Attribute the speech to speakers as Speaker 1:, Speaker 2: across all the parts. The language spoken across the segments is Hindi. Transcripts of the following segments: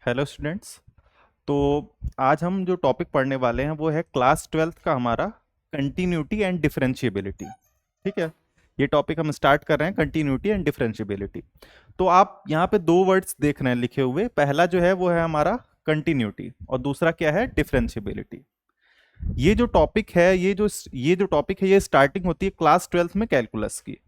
Speaker 1: Hello students. तो आज हम जो टॉपिक पढ़ने वाले हैं वो है क्लास ट्वेल्थ का हमारा कंटिन्यूटी एंड डिफरेंशिएबिलिटी। ठीक है, ये टॉपिक हम स्टार्ट कर रहे हैं, कंटिन्यूटी एंड डिफरेंशिएबिलिटी। तो आप यहाँ पे दो वर्ड्स देख रहे हैं लिखे हुए। पहला जो है वो है हमारा कंटिन्यूटी और दूसरा क्या है, डिफरेंशिएबिलिटी। ये जो टॉपिक है ये स्टार्टिंग होती है क्लास ट्वेल्थ में कैलकुलस की।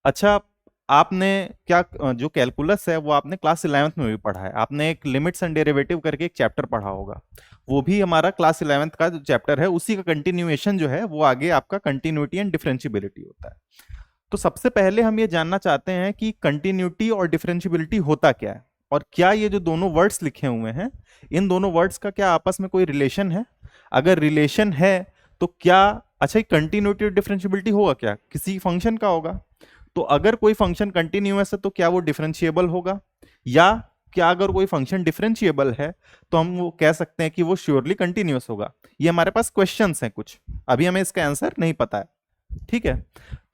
Speaker 1: अच्छा, आपने क्या जो कैलकुलस है वो आपने क्लास 11th में भी पढ़ा है। आपने एक लिमिट्स एंड डेरिवेटिव करके एक चैप्टर पढ़ा होगा, वो भी हमारा क्लास 11th का जो चैप्टर है उसी का कंटिन्यूएशन जो है वो आगे आपका कंटिन्यूटी एंड डिफरेंशियबिलिटी होता है। तो सबसे पहले हम ये जानना चाहते हैं कि कंटिन्यूटी और डिफरेंशियबिलिटी होता क्या है, और क्या ये जो दोनों वर्ड्स लिखे हुए हैं इन दोनों वर्ड्स का क्या आपस में कोई रिलेशन है। अगर रिलेशन है तो क्या, अच्छा, कंटिन्यूटी और डिफरेंशियबिलिटी होगा क्या, किसी फंक्शन का होगा। तो अगर कोई फंक्शन कंटिन्यूअस है तो क्या वो डिफरेंशिएबल होगा, या क्या अगर कोई फंक्शन डिफरेंशिएबल है तो हम वो कह सकते हैं कि वो श्योरली कंटिन्यूअस होगा। ये हमारे पास क्वेश्चंस हैं कुछ, अभी हमें इसका आंसर नहीं पता है। ठीक है,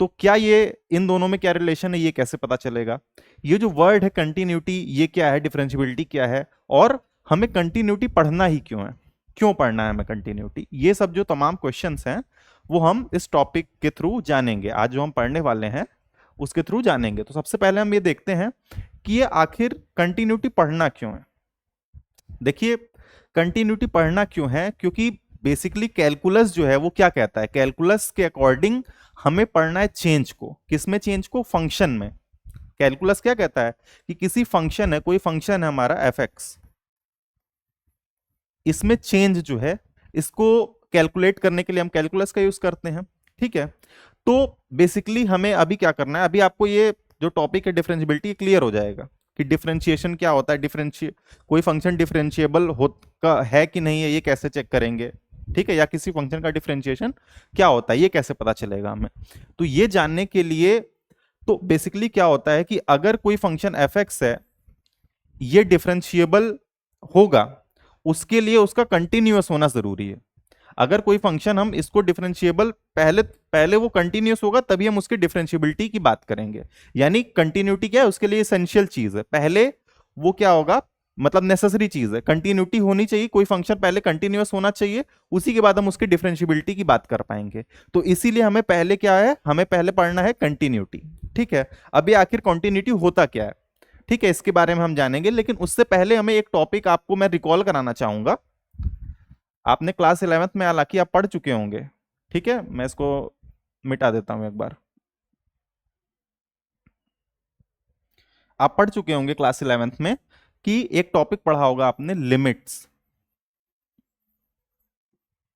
Speaker 1: तो क्या ये इन दोनों में क्या रिलेशन है ये कैसे पता चलेगा। ये जो वर्ड है कंटिन्यूटी ये क्या है, डिफरेंशियबिलिटी क्या है, और हमें कंटिन्यूटी पढ़ना ही क्यों है, क्यों पढ़ना है हमें कंटिन्यूटी, ये सब जो तमाम क्वेश्चंस हैं वो हम इस टॉपिक के थ्रू जानेंगे। आज जो हम पढ़ने वाले हैं उसके थ्रू जानेंगे। तो सबसे पहले हम ये देखते हैं कि ये आखिर कंटिन्यूटी पढ़ना क्यों है। देखिए, कंटिन्यूटी पढ़ना क्यों है, क्योंकि बेसिकली कैलकुलस जो है वो क्या कहता है, कैलकुलस के अकॉर्डिंग हमें पढ़ना है चेंज को। किसमें चेंज को, फंक्शन में। कैलकुलस क्या कहता है कि किसी फंक्शन है, कोई फंक्शन है हमारा एफ एक्स, इसमें चेंज जो है इसको कैलकुलेट करने के लिए हम कैलकुलस का यूज करते हैं। ठीक है, तो बेसिकली हमें अभी क्या करना है, अभी आपको ये जो टॉपिक है डिफरेंशियबिलिटी क्लियर हो जाएगा कि डिफरेंशिएशन क्या होता है, कोई फंक्शन डिफरेंशिएबल हो का है कि नहीं है ये कैसे चेक करेंगे। ठीक है, या किसी फंक्शन का डिफरेंशिएशन क्या होता है ये कैसे पता चलेगा हमें। तो ये जानने के लिए, तो बेसिकली क्या होता है कि अगर कोई फंक्शन एफ एक्स है ये डिफरेंशिएबल होगा, उसके लिए उसका कंटिन्यूअस होना जरूरी है। अगर कोई फंक्शन हम इसको डिफरेंशिएबल पहले पहले वो कंटिन्यूअस होगा तभी हम उसकी डिफरेंशियबिलिटी की बात करेंगे। यानी कंटिन्यूटी क्या है, उसके लिए एसेंशियल चीज है। पहले वो क्या होगा, मतलब नेसेसरी चीज है, कंटिन्यूटी होनी चाहिए, कोई फंक्शन पहले कंटिन्यूअस होना चाहिए, उसी के बाद हम उसकी डिफरेंशियबिलिटी की बात कर पाएंगे। तो इसीलिए हमें पहले क्या है, हमें पहले पढ़ना है कंटिन्यूटी। ठीक है, अभी आखिर कंटिन्यूटी होता क्या है, ठीक है, इसके बारे में हम जानेंगे। लेकिन उससे पहले हमें एक टॉपिक आपको मैं रिकॉल कराना चाहूंगा। आपने क्लास 11th में हालांकि आप पढ़ चुके होंगे। ठीक है, मैं इसको मिटा देता हूं एक बार। आप पढ़ चुके होंगे क्लास 11th में कि एक टॉपिक पढ़ा होगा आपने, लिमिट्स।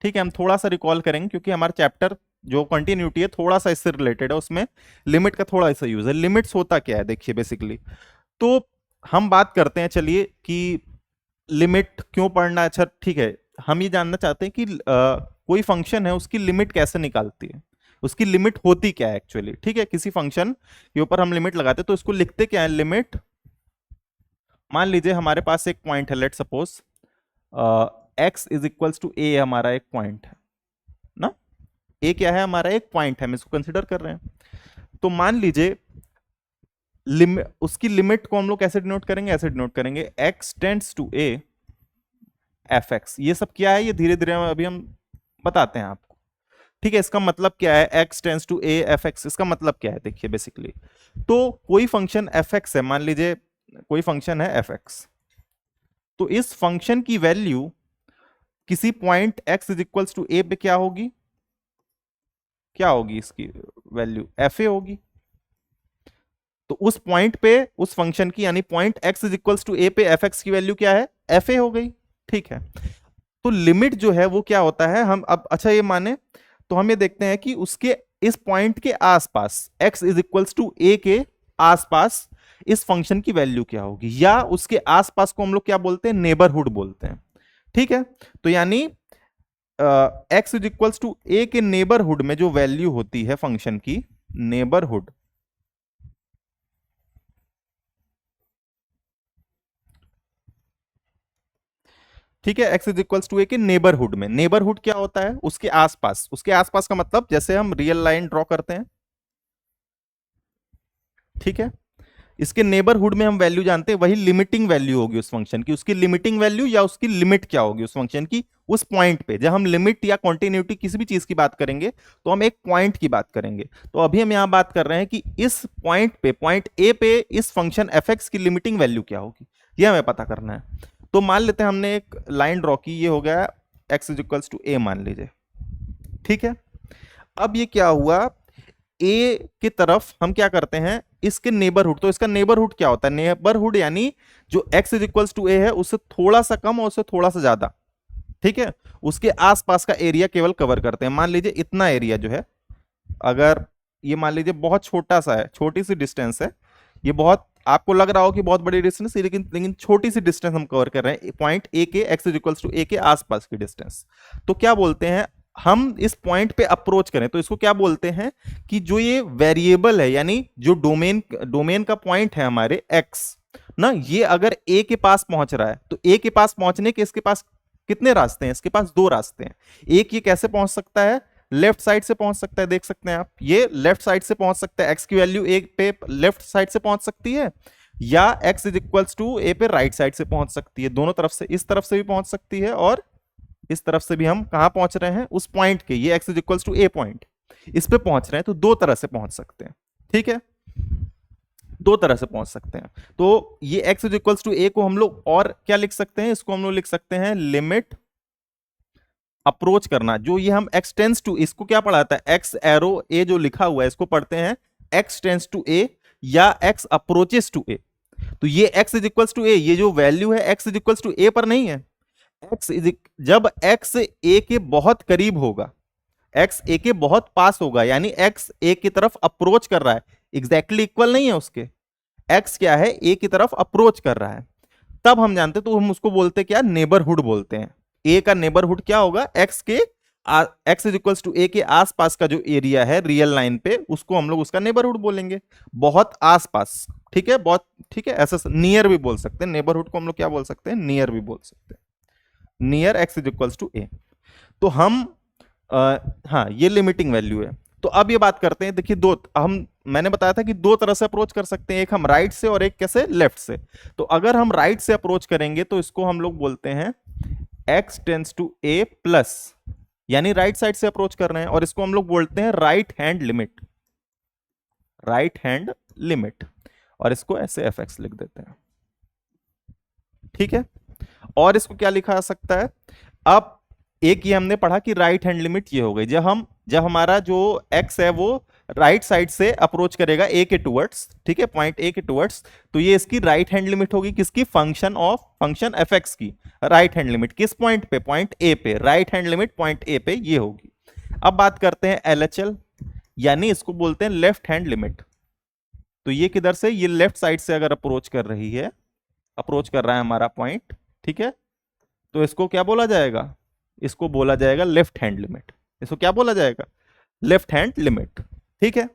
Speaker 1: ठीक है, हम थोड़ा सा रिकॉल करेंगे क्योंकि हमारा चैप्टर जो कंटिन्यूटी है थोड़ा सा इससे रिलेटेड है, उसमें लिमिट का थोड़ा सा यूज है। लिमिट्स होता क्या है, देखिए बेसिकली तो हम बात करते हैं, चलिए, कि लिमिट क्यों पढ़ना है। अच्छा ठीक है, हम ये जानना चाहते हैं कि कोई फंक्शन है उसकी लिमिट कैसे निकालती है, उसकी लिमिट होती क्या है एक्चुअली। ठीक है, किसी फंक्शन के ऊपर हम लिमिट लगाते हैं तो इसको लिखते क्या है, लिमिट। मान लीजिए हमारे पास एक पॉइंट है, let suppose x is equals to a, हमारा एक पॉइंट है ना। ए क्या है, हमारा एक पॉइंट है, हम इसको कंसिडर कर रहे हैं। तो मान लीजिए उसकी लिमिट को हम लोग कैसे डिनोट करेंगे, ऐसे डिनोट करेंगे, x tends to a f x. ये सब क्या है, ये धीरे धीरे अभी हम बताते हैं आपको। ठीक है, इसका मतलब क्या है, x tends to a f x, इसका मतलब क्या है, देखिए बेसिकली तो कोई फंक्शन एफ एक्स है, मान लीजिए कोई फंक्शन है एफ एक्स, तो इस फंक्शन की वैल्यू किसी point x is equals to a पे क्या होगी, क्या होगी, इसकी वैल्यू एफ ए होगी। तो उस पॉइंट पे उस फंक्शन की, यानी point x is equals to a पे एफ एक्स की वैल्यू क्या है, एफ ए हो गई। ठीक है, तो लिमिट जो है वो क्या होता है, हम अब अच्छा ये माने तो हम ये देखते हैं कि उसके इस पॉइंट के आसपास एक्स इज इक्वल्स टू ए के आसपास इस फंक्शन की वैल्यू क्या होगी, या उसके आसपास को हम लोग क्या बोलते हैं, नेबरहुड बोलते हैं। ठीक है, तो यानी एक्स इज इक्वल्स टू ए के नेबरहुड में जो वैल्यू होती है फंक्शन की, नेबरहुड, ठीक है, एक्स इज इक्वल्स टू ए के नेबरहुड में। नेबरहुड क्या होता है, उसके आसपास, उसके आसपास का मतलब जैसे हम रियल लाइन ड्रॉ करते हैं। ठीक है, इसके नेबरहुड में हम वैल्यू जानते हैं, वही लिमिटिंग वैल्यू होगी उस फंक्शन की, उसकी लिमिटिंग वैल्यू या उसकी लिमिट क्या होगी उस फंक्शन की उस पॉइंट पे। जब हम लिमिट या कॉन्टिन्यूटी किसी भी चीज की बात करेंगे तो हम एक पॉइंट की बात करेंगे। तो अभी हम यहां बात कर रहे हैं कि इस पॉइंट पे, पॉइंट ए पे इस फंक्शन एफ एक्स की लिमिटिंग वैल्यू क्या होगी, यह हमें पता करना है। तो मान लेते हैं हमने एक लाइन ड्रॉ की, ये हो गया एक्स इज इक्वल्स टू ए मान लीजिए, ठीक है। अब ये क्या हुआ, ए की तरफ हम क्या करते हैं, इसके नेबरहुड, तो इसका नेबरहुड क्या होता है, नेबरहुड यानी जो x इज इक्वल्स टू ए है उससे थोड़ा सा कम और उससे थोड़ा सा ज्यादा, ठीक है, उसके आसपास का एरिया केवल कवर करते हैं। मान लीजिए इतना एरिया जो है, अगर ये मान लीजिए बहुत छोटा सा है, छोटी सी डिस्टेंस है, ये बहुत आपको लग रहा हो कि बहुत बड़ी डिस्टेंस है, लेकिन लेकिन छोटी सी डिस्टेंस हम कवर कर रहे हैं, पॉइंट ए के, एक्स इज इक्वल्स टू ए के आसपास की डिस्टेंस। तो क्या बोलते हैं, हम इस पॉइंट पे अप्रोच करें तो इसको क्या बोलते हैं कि जो ये वेरिएबल है, यानी जो डोमेन डोमेन का पॉइंट है हमारे एक्स ना, ये अगर ए के पास पहुंच रहा है तो ए के पास पहुंचने के इसके पास कितने रास्ते हैं, इसके पास दो रास्ते हैं। एक, ये कैसे पहुंच सकता है, लेफ्ट साइड से पहुंच सकता है, देख सकते हैं आप, ये लेफ्ट साइड से पहुंच सकता है, एक्स की वैल्यू ए पे लेफ्ट साइड से पहुंच सकती है, या x is equals to a पे राइट साइड से पहुंच सकती है। दोनों तरफ से, इस तरफ से भी पहुंच सकती है और इस तरफ से भी। हम कहां पहुंच रहे हैं, उस पॉइंट के, ये x is equals to a point, इस पे पहुंच रहे हैं, तो दो तरह से पहुंच सकते हैं, ठीक है, दो तरह से पहुंच सकते हैं। तो ये एक्स इज इक्वल्स टू ए को हम लोग और क्या लिख सकते हैं, इसको हम लोग लिख सकते हैं लिमिट अप्रोच करना, जो ये हम एक्स टेंस टू, इसको क्या पढ़ाता है, एक्स एरो ए जो लिखा हुआ है इसको पढ़ते हैं एक्स टेंस टू ए या एक्स अप्रोचेस टू ए। तो ये एक्स इज इक्वल्स टू ए, ये जो वैल्यू है x is equals to a पर नहीं है, एक्स इज, जब एक्स ए के बहुत करीब होगा, एक्स ए के बहुत पास होगा, यानी एक्स ए की तरफ अप्रोच कर रहा है, एग्जैक्टली इक्वल नहीं है उसके, एक्स क्या है, ए की तरफ अप्रोच कर रहा है, तब हम जानते, तो हम उसको बोलते क्या, नेबरहुड बोलते हैं। ए का नेबरहुड क्या होगा, एक्स के, एक्स इज इक्वल्स टू ए के आसपास का जो एरिया है रियल लाइन पे, उसको हम लोग उसका नेबरहुड बोलेंगे, बहुत आसपास, ठीक है, बहुत, ठीक है, ऐसा नियर भी बोल सकते हैं, नेबरहुड को हम लोग क्या बोल सकते हैं, नियर भी बोल सकते हैं, near x is equals to a. तो हम हाँ, ये लिमिटिंग वैल्यू है। तो अब ये बात करते हैं, देखिए दो, हम, मैंने बताया था कि दो तरह से अप्रोच कर सकते हैं, एक हम राइट से और एक कैसे, लेफ्ट से। तो अगर हम राइट से अप्रोच करेंगे तो इसको हम लोग बोलते हैं x tends to a plus, यानी राइट साइड से अप्रोच कर रहे हैं, और इसको हम लोग बोलते हैं right hand limit, right hand limit, और इसको ऐसे fx लिख देते हैं, ठीक है। और इसको क्या लिखा जा सकता है, अब एक ये हमने पढ़ा कि राइट हैंड लिमिट ये हो गई, जब हमारा जो x है वो राइट साइड से अप्रोच करेगा ए के टुवर्ड्स, ठीक है, पॉइंट ए के टुवर्ड्स, तो ये इसकी राइट हैंड लिमिट होगी, किसकी, फंक्शन एफ एक्स की राइट हैंड लिमिट, किस पॉइंट पे, पॉइंट ए पे, right hand limit point A पे ये होगी। अब बात करते हैं एलएचएल, यानी इसको बोलते हैं लेफ्ट हैंड लिमिट। तो ये किधर से, ये लेफ्ट साइड से अगर अप्रोच कर रही है, अप्रोच कर रहा है हमारा पॉइंट, ठीक है, तो इसको क्या बोला जाएगा, इसको बोला जाएगा लेफ्ट हैंड लिमिट, इसको क्या बोला जाएगा, लेफ्ट हैंड लिमिट, ठीक है।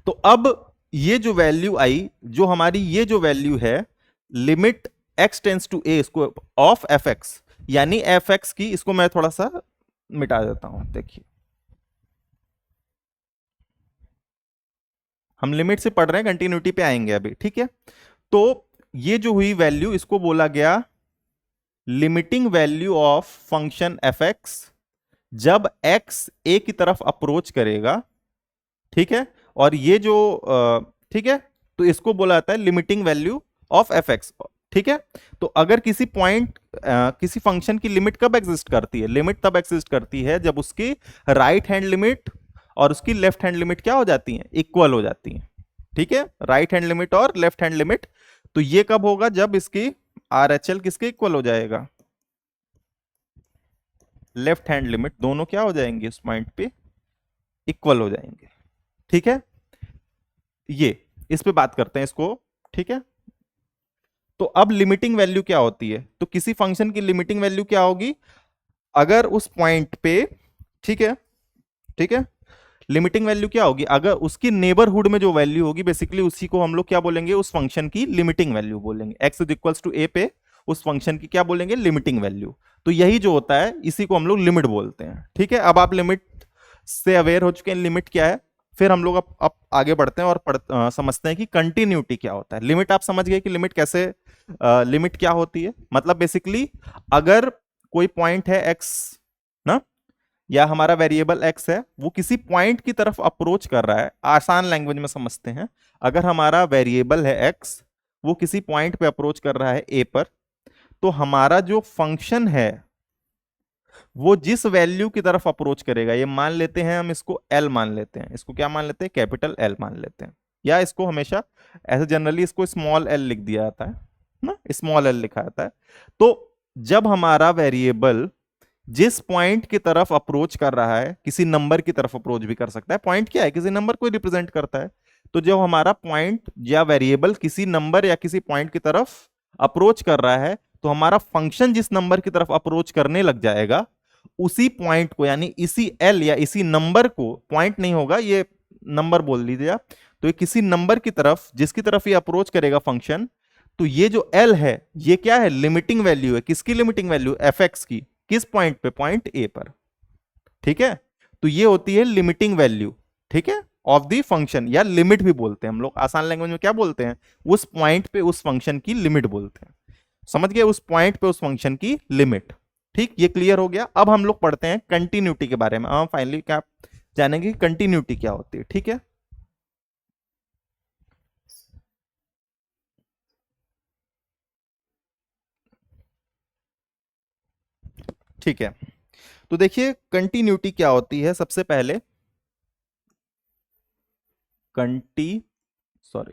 Speaker 1: तो अब ये जो वैल्यू आई, जो हमारी ये जो वैल्यू है limit x tends to a, इसको ऑफ एफ एक्स, यानी एफ एक्स की, इसको मैं थोड़ा सा मिटा देता हूं, देखिए हम लिमिट से पढ़ रहे हैं, कंटिन्यूटी पे आएंगे अभी, ठीक है। तो ये जो हुई वैल्यू, इसको बोला गया limiting value of function f x जब x a की तरफ अप्रोच करेगा, ठीक है, और ये जो ठीक है, तो इसको बोला जाता है limiting value of f x, ठीक है। तो अगर किसी पॉइंट, किसी फंक्शन की लिमिट कब एग्जिस्ट करती है, लिमिट तब एग्जिस्ट करती है जब उसकी राइट हैंड लिमिट और उसकी लेफ्ट हैंड लिमिट क्या हो जाती हैं, इक्वल हो जाती हैं, ठीक है, राइट हैंड लिमिट और लेफ्ट हैंड लिमिट। तो ये कब होगा, जब इसकी आरएचएल किसके इक्वल हो जाएगा, लेफ्ट हैंड लिमिट, दोनों क्या हो जाएंगे इस पॉइंट पे, इक्वल हो जाएंगे, ठीक है। ये इस पे बात करते हैं इसको, ठीक है। तो अब लिमिटिंग वैल्यू क्या होती है, तो किसी फंक्शन की लिमिटिंग वैल्यू क्या होगी, अगर उस पॉइंट पे, ठीक है, ठीक है, लिमिटिंग वैल्यू क्या होगी, अगर उसकी नेबरहुड में जो वैल्यू होगी, बेसिकली उसी को हम लोग क्या बोलेंगे, उस फंक्शन की लिमिटिंग वैल्यू बोलेंगे, x is equals to a पे उस फंक्शन की क्या बोलेंगे, लिमिटिंग वैल्यू। तो यही जो होता है इसी को हम लोग लिमिट बोलते हैं, ठीक है। अब आप लिमिट से अवेयर हो चुके हैं, लिमिट क्या है, फिर हम लोग आगे बढ़ते हैं और समझते हैं कि कंटिन्यूटी क्या होता है। लिमिट आप समझ गए कि लिमिट कैसे, लिमिट क्या होती है। मतलब बेसिकली अगर कोई पॉइंट है x ना, या हमारा वेरिएबल x है, वो किसी पॉइंट की तरफ अप्रोच कर रहा है, आसान लैंग्वेज में समझते हैं। अगर हमारा वेरिएबल है x, वो किसी पॉइंट पे अप्रोच कर रहा है a पर, तो हमारा जो फंक्शन है वो जिस वैल्यू की तरफ अप्रोच करेगा, ये मान लेते हैं हम, इसको एल मान लेते हैं, इसको क्या मान लेते हैं, कैपिटल एल मान लेते हैं, या इसको हमेशा ऐसे जनरली इसको स्मॉल एल लिख दिया जाता है ना, स्मॉल एल लिखा जाता है। तो जब हमारा वेरिएबल जिस पॉइंट की तरफ अप्रोच कर रहा है, किसी नंबर की तरफ अप्रोच भी कर सकता है, पॉइंट क्या है, किसी नंबर को रिप्रेजेंट करता है, तो जब हमारा पॉइंट या वेरिएबल किसी नंबर या किसी पॉइंट की तरफ अप्रोच कर रहा है, तो हमारा फंक्शन जिस नंबर की तरफ अप्रोच करने लग जाएगा, उसी पॉइंट को, यानी इसी एल या इसी नंबर को, पॉइंट नहीं होगा ये, नंबर बोल लीजिए आप, तो ये किसी नंबर की तरफ, जिसकी तरफ ये अप्रोच करेगा फंक्शन, तो ये जो एल है ये क्या है, लिमिटिंग वैल्यू है। किसकी लिमिटिंग वैल्यू, एफ एक्स की। किस पॉइंट पे, पॉइंट ए पर। ठीक है, तो ये होती है लिमिटिंग वैल्यू, ठीक है, ऑफ द फंक्शन, या लिमिट भी बोलते हैं हम लोग, आसान लैंग्वेज में क्या बोलते हैं, उस पॉइंट पे उस फंक्शन की लिमिट बोलते हैं। समझ गए, उस पॉइंट पे उस फंक्शन की लिमिट। ठीक, ये क्लियर हो गया। अब हम लोग पढ़ते हैं कंटिन्यूटी के बारे में। हम फाइनली क्या जानेंगे, कंटिन्यूटी क्या होती है। ठीक है, ठीक है, तो देखिए कंटिन्यूटी क्या होती है। सबसे पहले कंटी सॉरी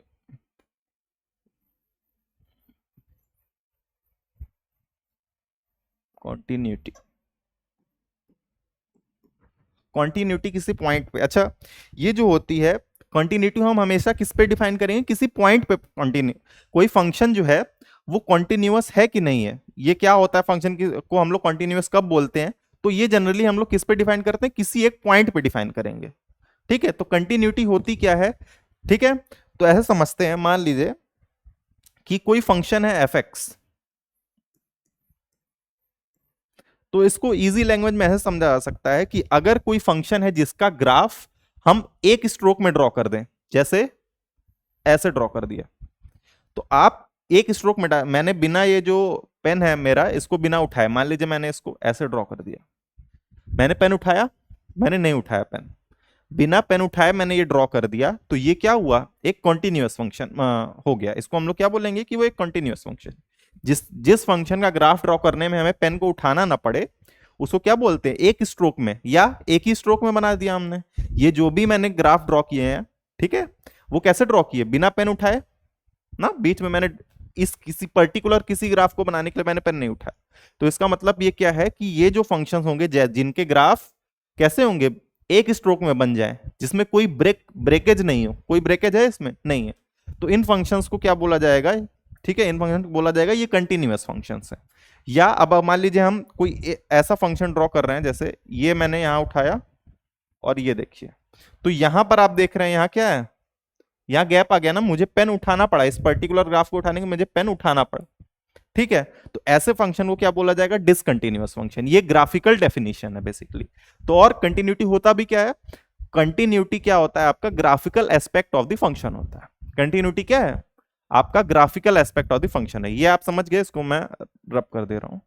Speaker 1: कॉन्टिन्यूटी, कॉन्टिन्यूटी किसी पॉइंट पे, अच्छा, ये जो होती है कॉन्टिन्यूटी हम हमेशा किस पे डिफाइन करेंगे, किसी पॉइंट पे। कॉन्टिन्यू, कोई फंक्शन जो है वो कॉन्टिन्यूअस है कि नहीं है, ये क्या होता है फंक्शन को हम लोग कॉन्टिन्यूअस कब बोलते हैं, तो ये जनरली हम लोग किस पे डिफाइन करते हैं, किसी एक पॉइंट पे डिफाइन करेंगे। ठीक है, तो कंटिन्यूटी होती क्या है, ठीक है, तो ऐसे समझते हैं, मान लीजिए कि कोई फंक्शन है एफ एक्स, तो इसको इजी लैंग्वेज में ऐसे समझा जा सकता है कि अगर कोई फंक्शन है जिसका ग्राफ हम एक स्ट्रोक में ड्रॉ कर दें, जैसे ऐसे ड्रॉ कर दिया, तो आप एक स्ट्रोक में, मैंने बिना, ये जो पेन है मेरा, इसको बिना उठाए, मान लीजिए मैंने इसको ऐसे ड्रॉ कर दिया, मैंने पेन उठाया, मैंने नहीं उठाया पेन, बिना पेन उठाए मैंने ये ड्रॉ कर दिया, तो ये क्या हुआ, एक कॉन्टिन्यूअस फंक्शन हो गया। इसको हम लोग क्या बोलेंगे कि वो एक कॉन्टिन्यूअस फंक्शन, जिस जिस फंक्शन का ग्राफ ड्रॉ करने में हमें पेन को उठाना ना पड़े, उसको क्या बोलते हैं, एक स्ट्रोक में, या एक ही स्ट्रोक में बना दिया हमने। ये जो भी मैंने ग्राफ ड्रॉ किए हैं, ठीक है, वो कैसे ड्रॉ किए, बिना पेन उठाए ना, बीच में मैंने इस किसी पर्टिकुलर किसी ग्राफ को बनाने के लिए मैंने पेन नहीं उठाया। तो इसका मतलब ये क्या है कि ये जो फंक्शंस होंगे जिनके ग्राफ कैसे होंगे, एक स्ट्रोक में बन जाए, जिसमें कोई ब्रेकेज नहीं हो, कोई ब्रेकेज है इसमें, नहीं है, तो इन फंक्शंस को क्या बोला जाएगा, ठीक है, इन फंक्शन को बोला जाएगा ये कंटिन्यूअस फंक्शंस है। या अब मान लीजिए हम कोई ऐसा फंक्शन ड्रॉ कर रहे हैं, जैसे ये मैंने यहां उठाया, और ये देखिए, तो यहां पर आप देख रहे हैं, यहां क्या है, यहाँ गैप आ गया ना, मुझे पेन उठाना पड़ा, इस पर्टिकुलर ग्राफ को उठाने के मुझे पेन उठाना पड़ा। ठीक है, तो ऐसे फंक्शन को क्या बोला जाएगा, डिसकंटिन्यूअस फंक्शन। ये ग्राफिकल डेफिनेशन है बेसिकली। तो और कंटिन्यूटी होता भी क्या है, कंटिन्यूटी क्या होता है आपका, graphical aspect of the function होता है। कंटिन्यूटी क्या है, आपका graphical aspect of the function है। ये आप समझ गए, इसको मैं रब कर दे रहा हूं।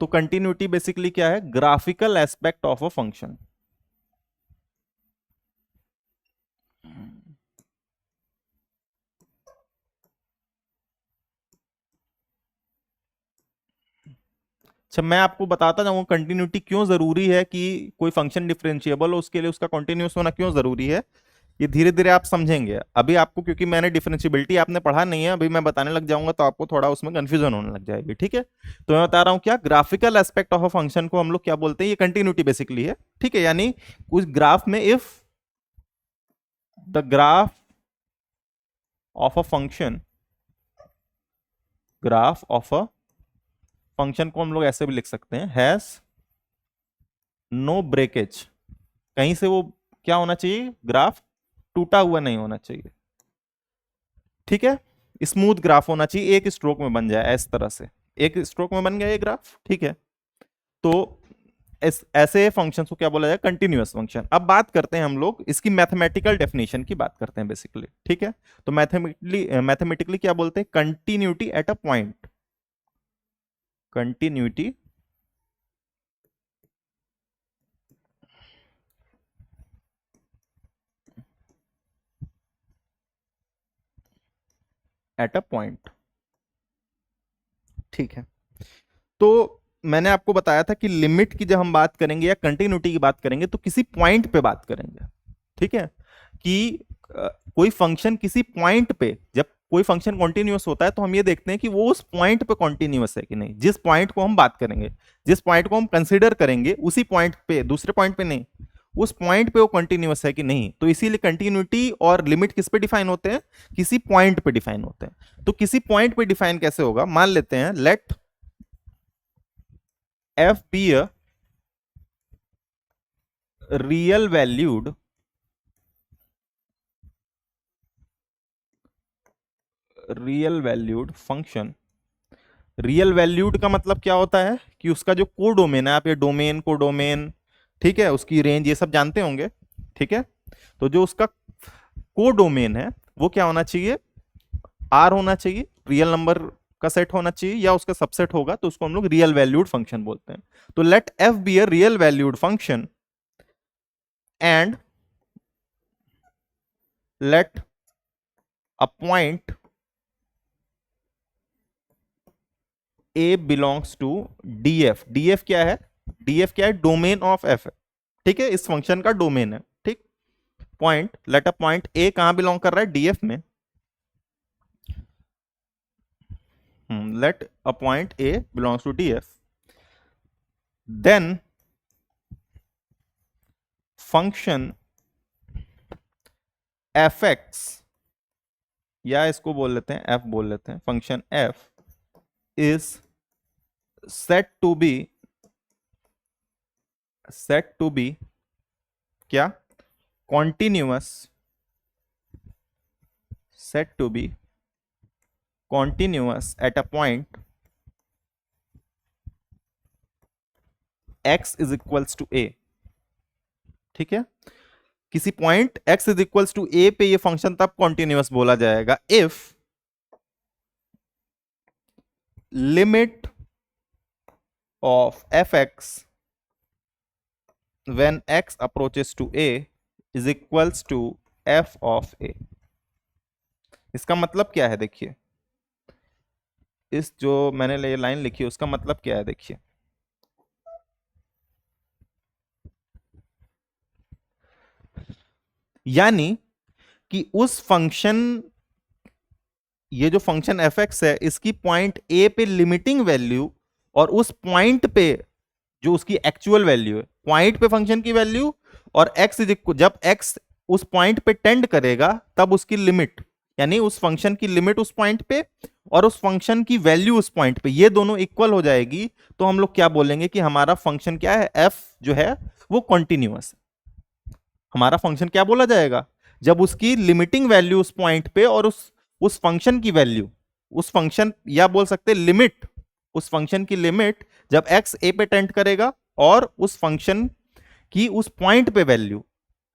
Speaker 1: तो कंटिन्यूटी बेसिकली क्या है, graphical aspect of a function. अच्छा, मैं आपको बताता जाऊंगा कंटिन्यूटी क्यों जरूरी है, कि कोई फंक्शन डिफरेंशिएबल हो उसके लिए उसका कंटिन्यूअस होना क्यों जरूरी है। ये धीरे धीरे आप समझेंगे। अभी आपको, क्योंकि मैंने डिफरेंशियबिलिटी आपने पढ़ा नहीं है, अभी मैं बताने लग जाऊंगा तो आपको थोड़ा उसमें कंफ्यूजन होने लग जाएगी। ठीक है, तो मैं बता रहा हूं क्या, graphical aspect of a function को हम लोग क्या बोलते हैं, ये कंटिन्यूटी बेसिकली है। ठीक है, यानी उस ग्राफ में if the graph of a function, graph of a function को हम लोग ऐसे भी लिख सकते हैं, हैज नो ब्रेकेज, कहीं से वो क्या होना चाहिए, ग्राफ टूटा हुआ नहीं होना चाहिए। ठीक है, स्मूथ ग्राफ होना चाहिए, एक स्ट्रोक में बन जाए, इस तरह से एक स्ट्रोक में बन गया ये ग्राफ। ठीक है, तो ऐसे फंक्शन को क्या बोला जाए, कंटिन्यूअस फंक्शन। अब बात करते हैं हम लोग इसकी मैथमेटिकल डेफिनेशन की बात करते हैं बेसिकली, ठीक है। तो मैथमेटिकली क्या बोलते हैं, continuity at a point, continuity at a point, ठीक है। तो मैंने आपको बताया था कि लिमिट की जब हम बात करेंगे या कंटिन्यूटी की बात करेंगे तो किसी पॉइंट पे बात करेंगे, ठीक है। कि कोई फंक्शन किसी पॉइंट पे, जब कोई फंक्शन कॉन्टिन्यूअस होता है तो हम ये देखते हैं कि वो उस पॉइंट पे कॉन्टिन्यूअस है कि नहीं, जिस पॉइंट को हम बात करेंगे, जिस पॉइंट को हम कंसिडर करेंगे उसी पॉइंट पे, दूसरे पॉइंट पे नहीं, उस पॉइंट पे वो कंटिन्यूअस है कि नहीं। तो इसीलिए कंटिन्यूटी और लिमिट किस पे डिफाइन होते हैं, किसी पॉइंट पे डिफाइन होते हैं। तो किसी पॉइंट पे डिफाइन कैसे होगा, मान लेते हैं let f be a real valued function. Real valued का मतलब क्या होता है कि उसका जो कोडोमेन है, आप ये डोमेन कोडोमेन, ठीक है, उसकी रेंज ये सब जानते होंगे, ठीक है। तो जो उसका कोडोमेन है वो क्या होना चाहिए, आर होना चाहिए, रियल नंबर का सेट होना चाहिए, या उसका सबसेट होगा तो उसको हम लोग रियल वैल्यूड फंक्शन बोलते हैं। तो let F be a real valued function and let a point a belongs to DF. DF क्या है, डीएफ क्या है, डोमेन ऑफ एफ है, ठीक है, इस फंक्शन का डोमेन है, ठीक। Point, let a point a कहां बिलोंग कर रहा है, डीएफ में। Let a point a belongs to DF, then function f x, या इसको बोल लेते हैं एफ बोल लेते हैं, function f is set to be क्या, continuous, set to be continuous at a point x is equals to a, ठीक है। किसी point x is equals to a पे ये फंक्शन तब कॉन्टिन्यूअस बोला जाएगा if limit of f x when x approaches to a is equals to f of a। इसका मतलब क्या है देखिए, इस जो मैंने ये लाइन लिखी है उसका मतलब क्या है देखिए, यानी कि उस फंक्शन, ये जो फंक्शन एफ एक्स है इसकी पॉइंट ए पे लिमिटिंग वैल्यू और उस पॉइंट पे जो उसकी एक्चुअल वैल्यू है, पॉइंट पे फंक्शन की वैल्यू, और एक्स इज इक्वल, जब एक्स उस पॉइंट पे टेंड करेगा तब उसकी लिमिट, यानी उस फंक्शन की लिमिट उस पॉइंट पे और उस फंक्शन की वैल्यू उस पॉइंट पे, ये दोनों इक्वल हो जाएगी तो हम लोग क्या बोलेंगे कि हमारा फंक्शन क्या है, एफ जो है वो कॉन्टिन्यूअस है। हमारा फंक्शन क्या बोला जाएगा, जब उसकी लिमिटिंग वैल्यू उस पॉइंट पे और उस फंक्शन की वैल्यू, उस फंक्शन या बोल सकते लिमिट, उस फंक्शन की लिमिट जब एक्स ए पे टेंड करेगा और उस फंक्शन की उस पॉइंट पे वैल्यू,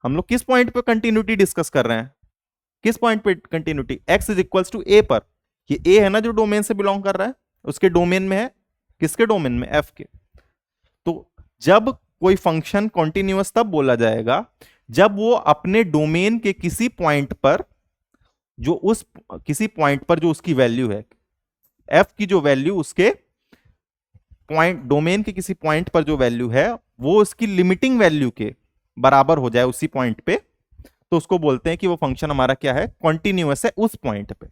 Speaker 1: हम लोग किस पॉइंट पे कंटिन्यूटी डिस्कस कर रहे हैं, किस पॉइंट पे continuity, x is equals to a पर। ये ए है ना जो डोमेन से बिलोंग कर रहा है, उसके डोमेन में है, किसके डोमेन में, एफ के। तो जब कोई फंक्शन कॉन्टिन्यूअस तब बोला जाएगा जब वो अपने डोमेन के किसी पॉइंट पर, जो उस किसी पॉइंट पर जो उसकी वैल्यू है, एफ की जो वैल्यू उसके पॉइंट, डोमेन के किसी पॉइंट पर जो वैल्यू है वो उसकी लिमिटिंग वैल्यू के बराबर हो जाए उसी पॉइंट पे, तो उसको बोलते हैं कि वो फंक्शन हमारा क्या है, कॉन्टिन्यूअस है उस पॉइंट पे।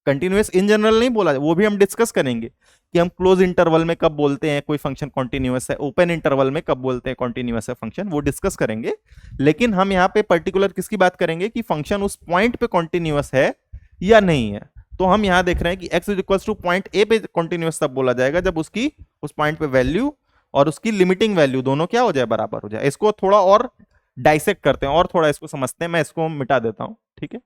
Speaker 1: कंटिन्यूअस इन जनरल नहीं बोला, वो भी हम डिस्कस करेंगे कि हम क्लोज इंटरवल में कब बोलते हैं कोई फंक्शन कॉन्टिन्यूअस है, ओपन इंटरवल में कब बोलते हैं कॉन्टिन्यूअस है फंक्शन, वो डिस्कस करेंगे। लेकिन हम यहाँ पे पर्टिकुलर किसकी बात करेंगे कि फंक्शन उस पॉइंट पे कॉन्टिन्यूअस है या नहीं है। तो हम यहां देख रहे हैं कि x is equal two point A पे कॉन्टिन्यूअस तब बोला जाएगा जब उसकी उस पॉइंट पे वैल्यू और उसकी लिमिटिंग वैल्यू दोनों क्या हो जाए, बराबर हो जाए। इसको थोड़ा और डाइसेक्ट करते हैं और थोड़ा इसको समझते हैं, मैं इसको मिटा देता हूं, ठीक है।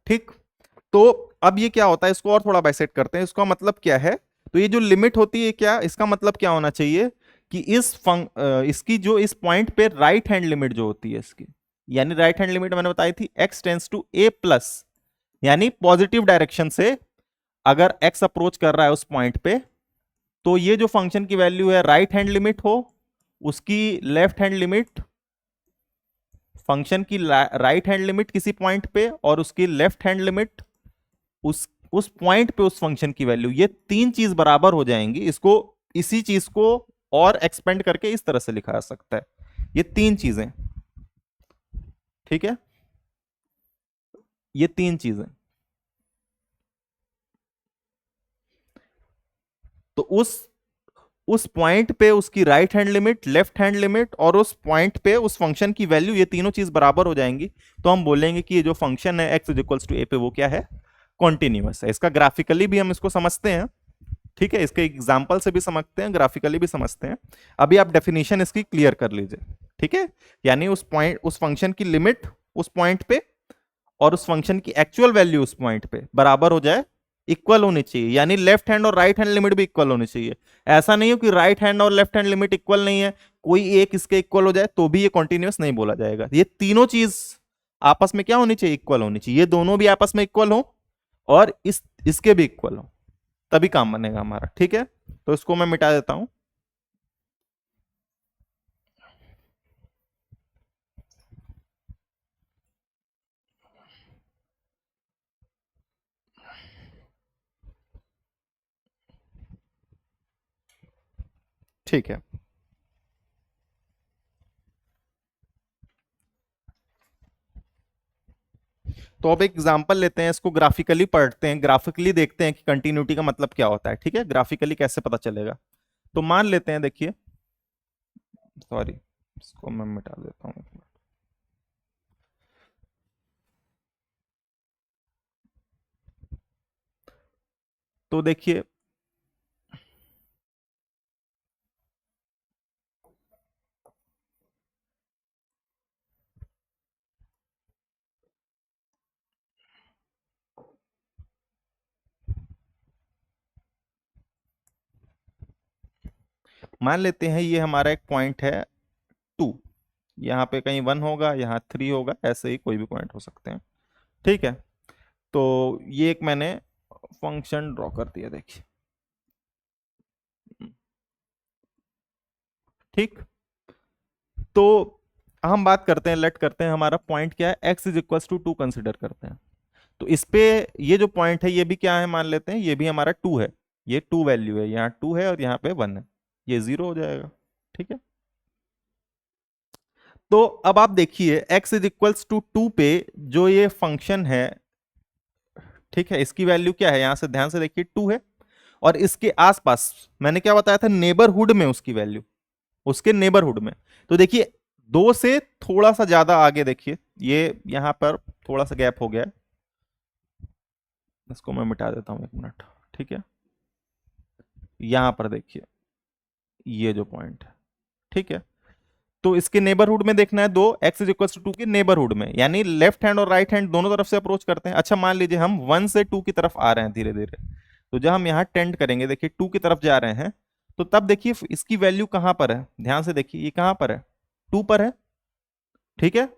Speaker 1: ठीक। तो अब ये क्या होता है, इसको और थोड़ा बाइसेक्ट करते हैं, इसका मतलब क्या है। तो ये जो लिमिट होती है, क्या इसका मतलब क्या होना चाहिए कि इसकी जो इस पॉइंट पे राइट हैंड लिमिट जो होती है इसकी, यानी राइट हैंड लिमिट मैंने बताई थी x tends to a plus, यानी पॉजिटिव डायरेक्शन से अगर x अप्रोच कर रहा है उस पॉइंट पे, तो ये जो फंक्शन की वैल्यू है राइट हैंड लिमिट हो, उसकी लेफ्ट हैंड लिमिट, फंक्शन की राइट हैंड लिमिट किसी पॉइंट पे और उसकी लेफ्ट हैंड लिमिट उस पॉइंट पे उस फंक्शन की वैल्यू, ये तीन चीज बराबर हो जाएंगी। इसको इसी चीज को और एक्सपेंड करके इस तरह से लिखा जा सकता है, ये तीन चीजें, ठीक है, ये तीन चीजें। तो उस पॉइंट पे उसकी right hand limit, left hand limit और उस पॉइंट पे उस फंक्शन की वैल्यू, ये तीनों चीज बराबर हो जाएंगी, तो हम बोलेंगे कि ये जो फंक्शन है x is equals to a पे वो क्या है, कॉन्टिन्यूअस है। इसका ग्राफिकली भी हम इसको समझते हैं, ठीक है, इसके एग्जाम्पल से भी समझते हैं, ग्राफिकली भी समझते हैं। अभी आप डेफिनेशन इसकी क्लियर कर लीजिए, ठीक है। यानी उस पॉइंट, उस फंक्शन की लिमिट उस पॉइंट पे और उस फंक्शन की एक्चुअल वैल्यू उस पॉइंट पे बराबर हो जाए, इक्वल होनी चाहिए, यानी लेफ्ट हैंड और राइट हैंड लिमिट भी इक्वल होनी चाहिए। ऐसा नहीं हो कि राइट हैंड और लेफ्ट हैंड लिमिट इक्वल नहीं है, कोई एक इसके इक्वल हो जाए तो भी ये कॉन्टिन्यूअस नहीं बोला जाएगा। ये तीनों चीज आपस में क्या होनी चाहिए, इक्वल होनी चाहिए, ये दोनों भी आपस में इक्वल हो और इसके भी इक्वल हो, तभी काम बनेगा हमारा, ठीक है। तो इसको मैं मिटा देता हूं। ठीक है, तो अब एक एग्जांपल लेते हैं, इसको ग्राफिकली पढ़ते हैं, ग्राफिकली देखते हैं कि कंटिन्यूटी का मतलब क्या होता है, ठीक है, ग्राफिकली कैसे पता चलेगा। तो मान लेते हैं, देखिए, सॉरी, इसको मैं मिटा देता हूँ। तो देखिए, मान लेते हैं ये हमारा एक पॉइंट है 2, यहाँ पे कहीं 1 होगा, यहाँ 3 होगा, ऐसे ही कोई भी पॉइंट हो सकते हैं, ठीक है। तो ये एक मैंने फंक्शन ड्रॉ कर दिया, देखिए, ठीक। तो हम बात करते हैं, लेट करते हैं, हमारा पॉइंट क्या है, x is equal to 2 consider करते हैं। तो इस पे ये जो पॉइंट है ये भी क्या है, मान लेते हैं ये भी हमारा 2 है, ये 2 वैल्यू है, यहाँ 2 है और यहाँ पे 1 है, ये 0 हो जाएगा, ठीक है। तो अब आप देखिए x इज इक्वल्स टू 2 पे जो ये फंक्शन है, ठीक है, इसकी वैल्यू क्या है, यहां से ध्यान से देखिए 2 है, और इसके आसपास मैंने क्या बताया था, नेबरहुड में उसकी वैल्यू, उसके नेबरहुड में। तो देखिए 2 से थोड़ा सा ज्यादा आगे, देखिए ये यहां पर थोड़ा सा गैप हो गया है, इसको मैं मिटा देता हूं, एक मिनट, ठीक है। यहां पर देखिए ये जो पॉइंट है, ठीक है, तो इसके नेबरहुड में देखना है, दो एक्स इज इक्वल टू 2 के नेबरहुड में, यानी लेफ्ट हैंड और राइट हैंड दोनों तरफ से अप्रोच करते हैं। अच्छा, मान लीजिए हम 1 से 2 की तरफ आ रहे हैं धीरे धीरे, तो जब हम यहाँ टेंड करेंगे, देखिए 2 की तरफ जा रहे हैं, तो तब देखिए इसकी वैल्यू कहां पर है, ध्यान से देखिए ये कहां पर है, 2 पर है, ठीक है।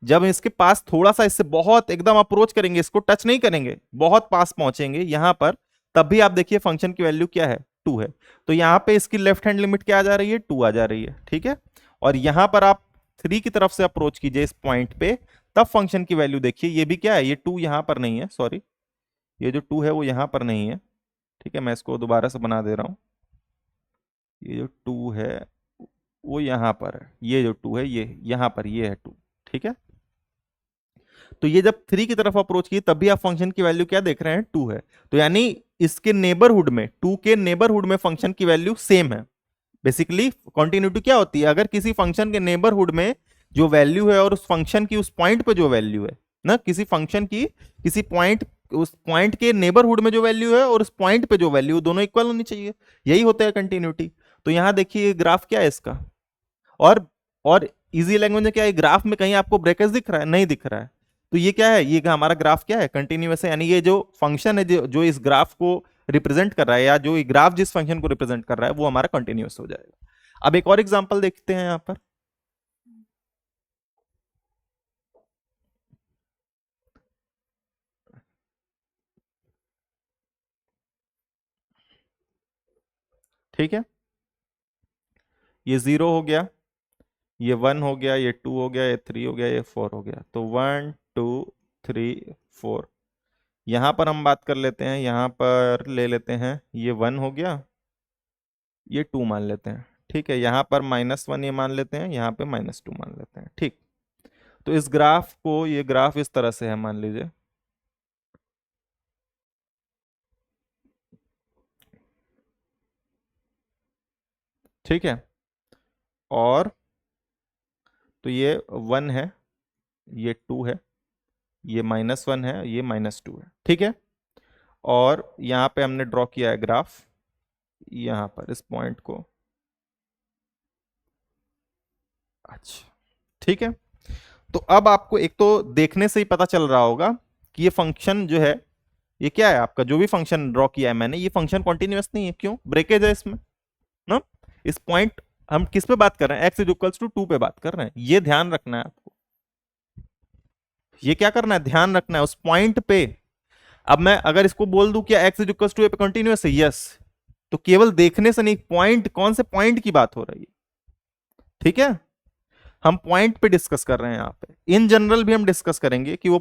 Speaker 1: जब इसके पास थोड़ा सा, इससे बहुत एकदम अप्रोच करेंगे, इसको टच नहीं करेंगे, बहुत पास पहुंचेंगे यहां पर, तब भी आप देखिए फंक्शन की वैल्यू क्या है, 2 है। तो यहां पे इसकी लेफ्ट हैंड लिमिट क्या आ जा रही है, 2 आ जा रही है, ठीक है। और यहां पर आप 3 की तरफ से अप्रोच कीजिए इस पॉइंट पे, तब फंक्शन की वैल्यू देखिए, ये भी क्या है, ये 2 यहां पर नहीं है, सॉरी, ये जो 2 है वो यहां पर नहीं है, ठीक है, मैं इसको दोबारा से बना दे रहा हूं, ये जो 2 है वो यहां पर है, ये जो 2 है ये यहां पर, ये है 2, ठीक है। तो ये जब 3 की तरफ अप्रोच की, तब भी आप फंक्शन की वैल्यू क्या देख रहे हैं, 2 है। तो यानी इसके नेबरहुड में, 2 के नेबरहुड में फंक्शन की वैल्यू सेम है। बेसिकली कंटिन्यूटी क्या होती है, अगर किसी फंक्शन के नेबरहुड में जो वैल्यू है और उस फंक्शन की उस पॉइंट पे जो वैल्यू है ना, किसी फंक्शन की किसी पॉइंट, उस पॉइंट के नेबरहुड में जो वैल्यू है और उस पॉइंट पे जो वैल्यू, दोनों इक्वल होनी चाहिए, यही होता है कंटिन्यूटी। तो यहां देखिए ग्राफ क्या है इसका, और और इजी लैंग्वेज में क्या है, ग्राफ में कहीं आपको ब्रेकेज दिख रहा है, नहीं दिख रहा है, तो ये क्या है, ये हमारा ग्राफ क्या है, कंटिन्यूअस है, यानी ये जो फंक्शन है जो इस ग्राफ को रिप्रेजेंट कर रहा है, या जो ये ग्राफ जिस फंक्शन को रिप्रेजेंट कर रहा है वो हमारा कंटिन्यूअस हो जाएगा। अब एक और एग्जांपल देखते हैं यहां पर। ठीक है, ये 0 हो गया, ये 1 हो गया, ये 2 हो गया, ये 3 हो गया, ये 4 हो गया। तो 1 2 3 4। यहां पर हम बात कर लेते हैं, यहां पर ले लेते हैं, ये 1 हो गया, ये 2 मान लेते हैं। ठीक है, यहाँ पर -1 ये मान लेते हैं, यहाँ पे -2 मान लेते हैं। ठीक, तो इस ग्राफ को, ये ग्राफ इस तरह से है मान लीजिए। ठीक है, और तो ये 1 है, ये 2 है, ये -1 है, ये -2 है। ठीक है, और यहाँ पे हमने ड्रॉ किया है ग्राफ, यहाँ पर इस पॉइंट को। अच्छा, ठीक है, तो अब आपको एक तो देखने से ही पता चल रहा होगा कि ये फंक्शन जो है, ये क्या है, आपका जो भी फंक्शन ड्रॉ किया है मैंने, ये फंक्शन कॉन्टिन्यूअस नहीं है। क्यों, ब्रेकेज है इसमें ना। इस पॉइंट, हम किस पे बात कर रहे हैं, एक्स इज इक्वल्स टू 2 पे बात कर रहे हैं, ये ध्यान रखना है आपको। ये क्या करना है, ध्यान रखना है उस पॉइंट पे। अब मैं अगर इसको बोल दूं क्या x is equals to a पे कंटिन्यूअस है, यस, तो केवल देखने से नहीं, पॉइंट, कौन से पॉइंट की बात हो रही है। ठीक है, हम पॉइंट पे डिस्कस कर रहे हैं यहाँ पे। इन जनरल भी हम डिस्कस करेंगे कि वो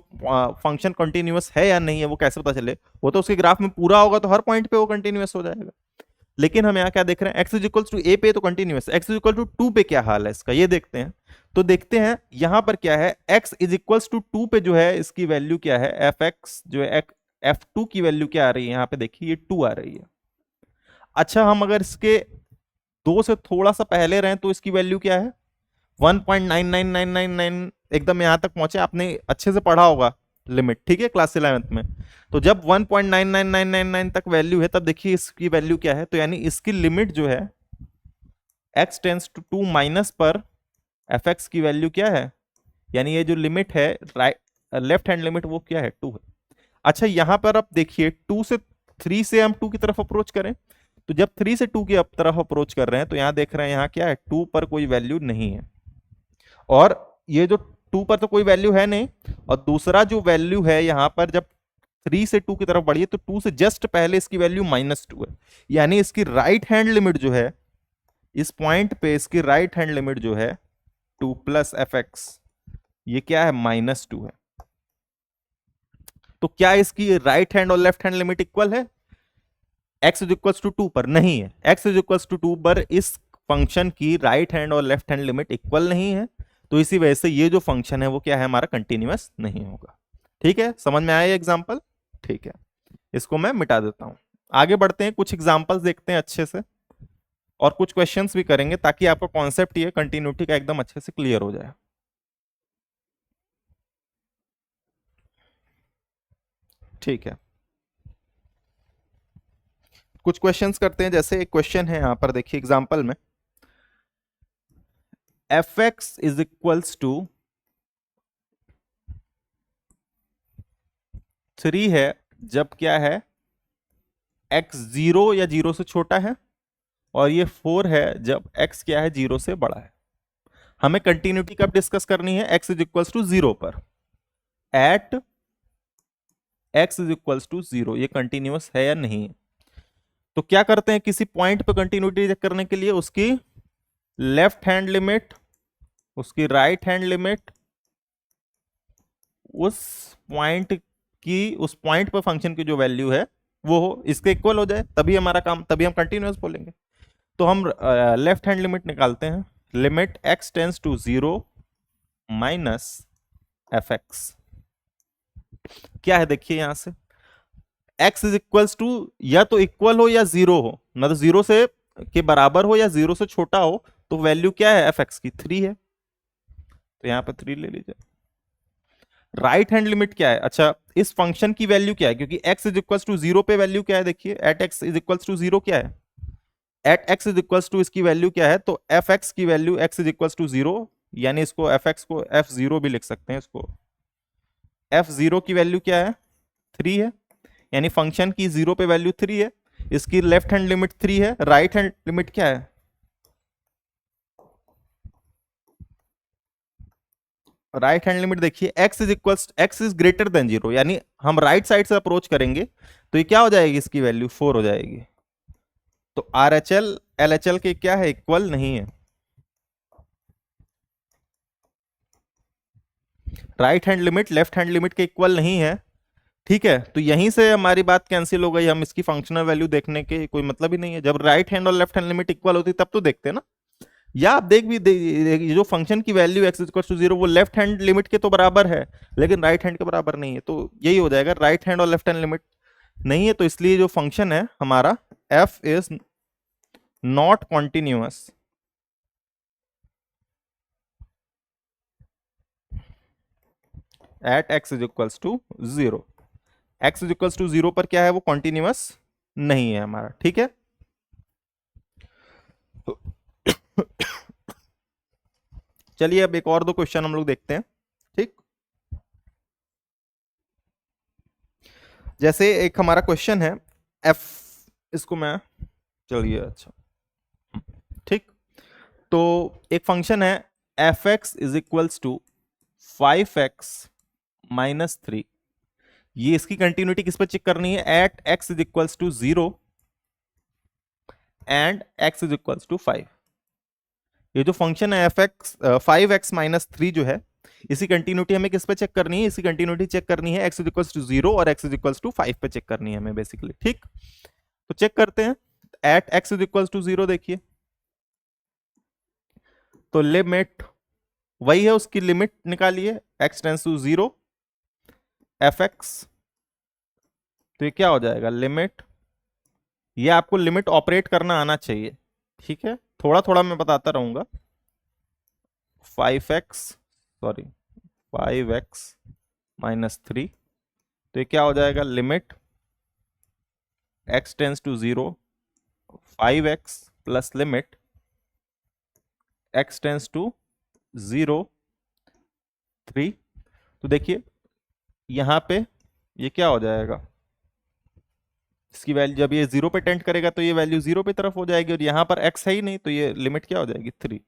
Speaker 1: फंक्शन कंटिन्यूअस है या नहीं है, वो कैसे पता चले। वो तो उसके ग्राफ में पूरा होगा तो हर पॉइंट पे वो कंटिन्यूअस हो जाएगा। लेकिन हम यहाँ क्या देख रहे हैं, x is equal to a पे तो continuous, x is equal to 2 पे क्या हाल है इसका, ये देखते हैं। तो देखते हैं यहां पर क्या है, एक्स इज इक्वल टू 2 पे जो है इसकी वैल्यू क्या है, एफ एक्स जो है, एफ टू की वैल्यू क्या आ रही है, यहाँ पे देखिए ये 2 आ रही है। अच्छा, हम अगर इसके 2 से थोड़ा सा पहले रहें तो इसकी वैल्यू क्या है, 1.99999, एकदम यहां तक पहुंचे, आपने अच्छे से पढ़ा होगा लिमिट। ठीक है, क्लास 11th में। तो जब 1.99999 तक वैल्यू है, तब देखिए इसकी वैल्यू क्या है, तो यानी इसकी लिमिट जो है x टेंस टू 2 माइनस पर एफ एक्स की वैल्यू क्या है, यानी ये जो लिमिट है, राइट लेफ्ट हैंड लिमिट, वो क्या है, 2 है। अच्छा, यहां पर आप देखिए 2 से 3 से हम 2 की तरफ अप्रोच करें, तो जब 3 से 2 की तरफ अप्रोच कर रहे हैं तो यहां देख रहे हैं, यहाँ क्या है, 2 पर कोई वैल्यू नहीं है, और ये जो 2 पर तो कोई वैल्यू है नहीं, और दूसरा जो वैल्यू है यहाँ पर, जब 3 से 2 की तरफ बढ़ी है तो 2 से जस्ट पहले इसकी वैल्यू -2 है, यानी इसकी राइट हैंड लिमिट जो है, इस पॉइंट पे इसकी राइट हैंड लिमिट जो है 2 प्लस एफ एक्स, ये क्या है, -2 है। तो क्या इसकी राइट हैंड और लेफ्ट हैंड लिमिट इक्वल है, एक्स इज इक्वल टू 2 पर नहीं है, एक्स इज इक्वल टू 2 पर इस फंक्शन की राइट हैंड और लेफ्ट हैंड लिमिट इक्वल नहीं है, तो इसी वजह से ये जो फंक्शन है वो क्या है, हमारा कंटिन्यूअस नहीं होगा। ठीक है, समझ में आया एग्जाम्पल। ठीक है, इसको मैं मिटा देता हूं। आगे बढ़ते हैं, कुछ एग्जाम्पल्स देखते हैं अच्छे से, और कुछ क्वेश्चंस भी करेंगे, ताकि आपका कॉन्सेप्ट ये कंटिन्यूटी का एकदम अच्छे से क्लियर हो जाए। ठीक है, कुछ क्वेश्चंस करते हैं। जैसे एक क्वेश्चन है यहां पर, देखिए एग्जाम्पल में, f x is equals to 3 है, जब क्या है, एक्स 0 या 0 से छोटा है, और ये 4 है जब एक्स क्या है, 0 से बड़ा है। हमें कंटिन्यूटी कब डिस्कस करनी है, एक्स इज इक्वल्स टू 0 पर, at x is equals to 0 ये कंटिन्यूअस है या नहीं। तो क्या करते हैं, किसी पॉइंट पे कंटिन्यूटी चेक करने के लिए उसकी लेफ्ट हैंड लिमिट, उसकी राइट हैंड लिमिट, उस पॉइंट की, उस पॉइंट पर फंक्शन की जो वैल्यू है वो हो, इसके इक्वल हो जाए, तभी हमारा काम, तभी हम कंटिन्यूअस बोलेंगे। तो हम लेफ्ट हैंड लिमिट निकालते हैं, limit x tends to 0 minus F x, क्या है देखिए यहां से, x इज इक्वल्स टू, या तो इक्वल हो या 0 हो, ना तो 0 से के बराबर हो या 0 से छोटा हो, तो वैल्यू क्या है एफ एक्स की, 3 है, तो यहां पर 3 ले लीजिए। राइट हैंड लिमिट क्या है, अच्छा इस फंक्शन की वैल्यू क्या है, क्योंकि x इज इक्वल टू 0 पे वैल्यू क्या है, देखिए at x is equal to 0 क्या है, at x is equal to इसकी वैल्यू क्या है, तो एफ एक्स की value x is equal to 0, यानी इसको एफ एक्स को f0 भी लिख सकते हैं इसको, एफ जीरो की वैल्यू क्या है, 3 है, यानी फंक्शन की जीरो पे वैल्यू 3 है, इसकी लेफ्ट हैंड लिमिट 3 है, राइट हैंड लिमिट क्या है, राइट हैंड लिमिट देखिए x is greater than zero, यानी हम राइट साइड से अप्रोच करेंगे तो ये क्या हो जाएगी, इसकी वैल्यू 4 हो जाएगी। तो R H L L H L के क्या है, इक्वल नहीं है। Right hand limit left hand limit के इक्वल नहीं है, ठीक है, तो यहीं से हमारी बात कैंसिल हो गई, हम इसकी फंक्शनल वैल्यू देखने के कोई मतलब ही नहीं है। जब राइट हैंड और लेफ्ट हैंड लिमिट इक्वल होती तब तो देखते हैं ना। या आप ये जो फंक्शन की value x equal to zero वो लेफ्ट हैंड लिमिट के तो बराबर है लेकिन राइट हैंड के बराबर नहीं है, तो यही हो जाएगा, राइट हैंड और लेफ्ट हैंड लिमिट नहीं है, तो इसलिए जो फंक्शन है हमारा f is not continuous at x is equals to zero. X is equals to zero पर क्या है, वो कॉन्टिन्यूअस नहीं है हमारा, ठीक है। चलिए अब एक और दो क्वेश्चन हम लोग देखते हैं, ठीक। जैसे एक हमारा क्वेश्चन है एफ, इसको मैं, चलिए अच्छा, ठीक। तो एक फंक्शन है f x is equals to 5x minus 3, ये इसकी कंटिन्यूटी किस पे चेक करनी है, at x is equals to zero and x is equals to 5। ये जो फंक्शन है एफ एक्स 5x माइनस 3 जो है, इसी कंटिन्यूटी हमें किस पे चेक करनी है, इसी कंटिन्यूटी चेक करनी है x is equals to zero और एक्स इज इक्वल्स टू 5 पे चेक करनी है हमें बेसिकली, ठीक। तो चेक करते हैं, at x is equals to zero देखिए, तो लिमिट वही है, उसकी लिमिट निकालिए, x tends to zero f x, तो ये क्या हो जाएगा, लिमिट, ये आपको लिमिट ऑपरेट करना आना चाहिए, ठीक है, थोड़ा थोड़ा मैं बताता रहूंगा। 5x, सॉरी 5x माइनस 3, तो ये क्या हो जाएगा, limit x tends to zero 5x plus limit x tends to zero 3। तो देखिए यहां पे ये क्या हो जाएगा, इसकी वैल्यू जब ये जीरो पे टेंड करेगा तो ये वैल्यू जीरो पे तरफ हो जाएगी, और यहां पर x है ही नहीं तो ये लिमिट क्या हो जाएगी, 3।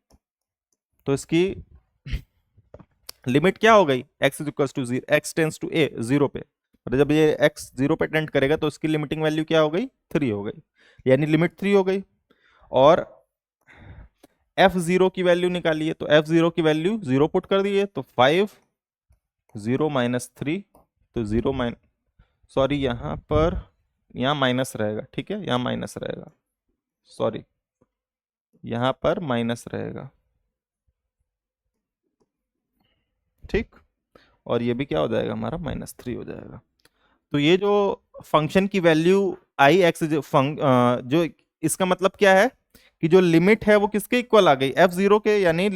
Speaker 1: तो इसकी लिमिट क्या हो गई, x is equal to zero, x tends to a zero पे, और जब ये x जीरो पे टेंड करेगा तो इसकी लिमिटिंग वैल्यू क्या हो गई, 3 हो गई, यानी लिमिट 3 हो गई। और एफ जीरो की वैल्यू निकालिए, तो एफ जीरो की वैल्यू जीरो पुट कर दिए, तो 5 जीरो माइनस 3, तो जीरो माइन, सॉरी यहाँ पर, यहाँ माइनस रहेगा, ठीक है, यहाँ माइनस रहेगा, सॉरी यहाँ पर माइनस रहेगा, ठीक, और ये भी क्या हो जाएगा हमारा, -3 हो जाएगा। तो ये जो फंक्शन की वैल्यू आई एक्स जो, इसका मतलब क्या है कि जो लिमिट है वो किसके इक्वल आ गई, एफ जीरो के, यानी